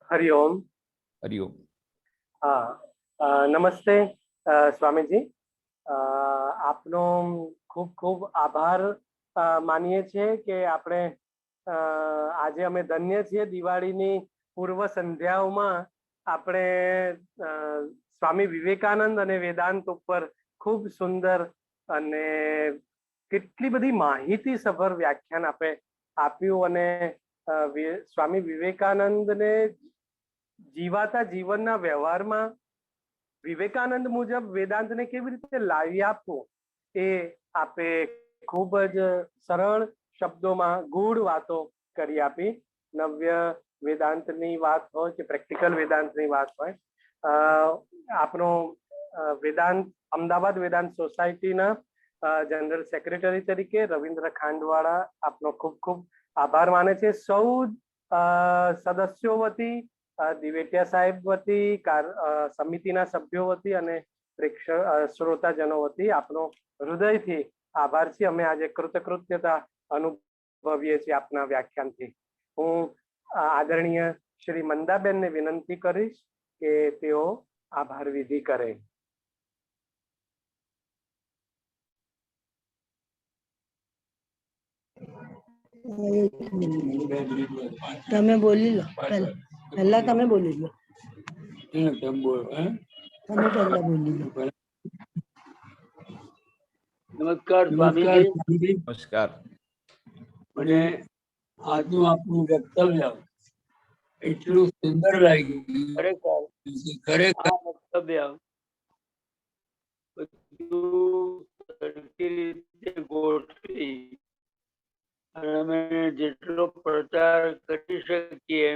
હરિઓમ. હરિઓમ. હા, નમસ્તે સ્વામીજી. આપનો ખૂબ ખૂબ આભાર માનીએ છીએ કે આપણે આજે અમે ધન્ય છીએ. દિવાળીની પૂર્વ સંધ્યાઓમાં આપણે સ્વામી વિવેકાનંદ અને વેદાંત ઉપર ખૂબ સુંદર અને કેટલી બધી માહિતી સભર વ્યાખ્યાન આપે આપ્યું અને સ્વામી વિવેકાનંદને જીવાતા જીવનના વ્યવહારમાં વિવેકાનંદ મુજબ વેદાંતને કેવી રીતે લાવી આપવું એ આપે ખૂબ જ સરળ શબ્દોમાં ગૂઢ વાતો કરી આપી. નવ્ય વેદાંતની વાત હોય કે પ્રેક્ટિકલ વેદાંતની વાત હોય, આપણો વેદાંત અમદાવાદ વેદાંત સોસાયટીના જનરલ સેક્રેટરી તરીકે રવિન્દ્ર ખાંડવાળા આપનો ખૂબ ખૂબ આભાર માને છે. સૌ સદસ્યો વતી, દિવેટિયા સાહેબ વતી, સમિતિના સભ્યો વતી અને શ્રોતાજનો વતી આપનો હૃદયથી આભાર છે. અમે આજે કૃતજ્ઞતા અનુભવીએ છીએ આપના વ્યાખ્યાનથી. હું આદરણીય શ્રી મંદાબેનને વિનંતી કરીશ કે તેઓ આભાર વિધિ કરે. તમે બોલી લો, પહેલા તમે બોલી લો, તમે પહેલા બોલી લો. નમસ્કાર સ્વામીજી. નમસ્કાર. મને આજનું આપણું વક્તવ્ય એટલું સુંદર લાગ્યું. ખરેખર આ વક્તવ્ય બધું સરખી રીતે ગોઠવી અને અમે જેટલો પ્રચાર કરી શકીએ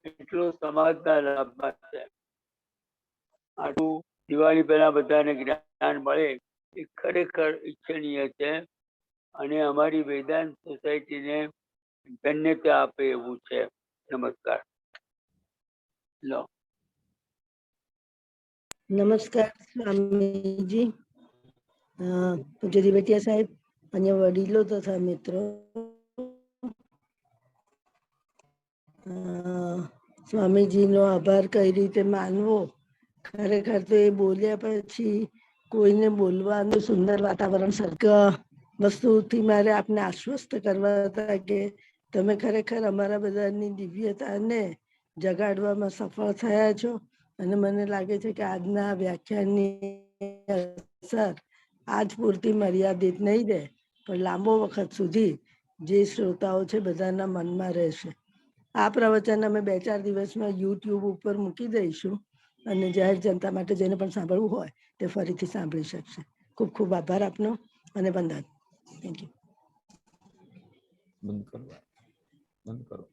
એટલો સમાજના લાભમાં છે. આટલું દિવાળી પહેલા બધાને જ્ઞાન મળે એ ખરેખર ઈચ્છનીય છે અને અમારી વેદાંત સોસાયટીને ધન્યતા આપે એવું છે. નમસ્કાર. લો. નમસ્કાર સ્વામીજી, પૂજ્ય દિવેટિયા સાહેબ, અન્ય વડીલો તથા મિત્રો. સ્વામીજીનો આભાર કઈ રીતે માનવો, ખરેખર તો એ બોલ્યા પછી કોઈને બોલવાનું સુંદર વાતાવરણ સર્ગ વસ્તુથી મારે આપને આશ્વસ્ત કરવા હતા કે તમે ખરેખર અમારા બધાની દિવ્યતાને જગાડવામાં સફળ થયા છો. અને મને લાગે છે કે આજના વ્યાખ્યાનની અસર આજ પૂરતી મર્યાદિત નહીં રહે, પણ લાંબો વખત સુધી જે શ્રોતાઓ છે બધાના મનમાં રહેશે. આ પ્રવચન અમે 2-4 દિવસમાં યુટ્યુબ ઉપર મૂકી દઈશું અને જાહેર જનતા માટે જેને પણ સાંભળવું હોય તે ફરીથી સાંભળી શકશે. ખૂબ ખૂબ આભાર આપનો અને વંદન. Thank you. બંધ કરો.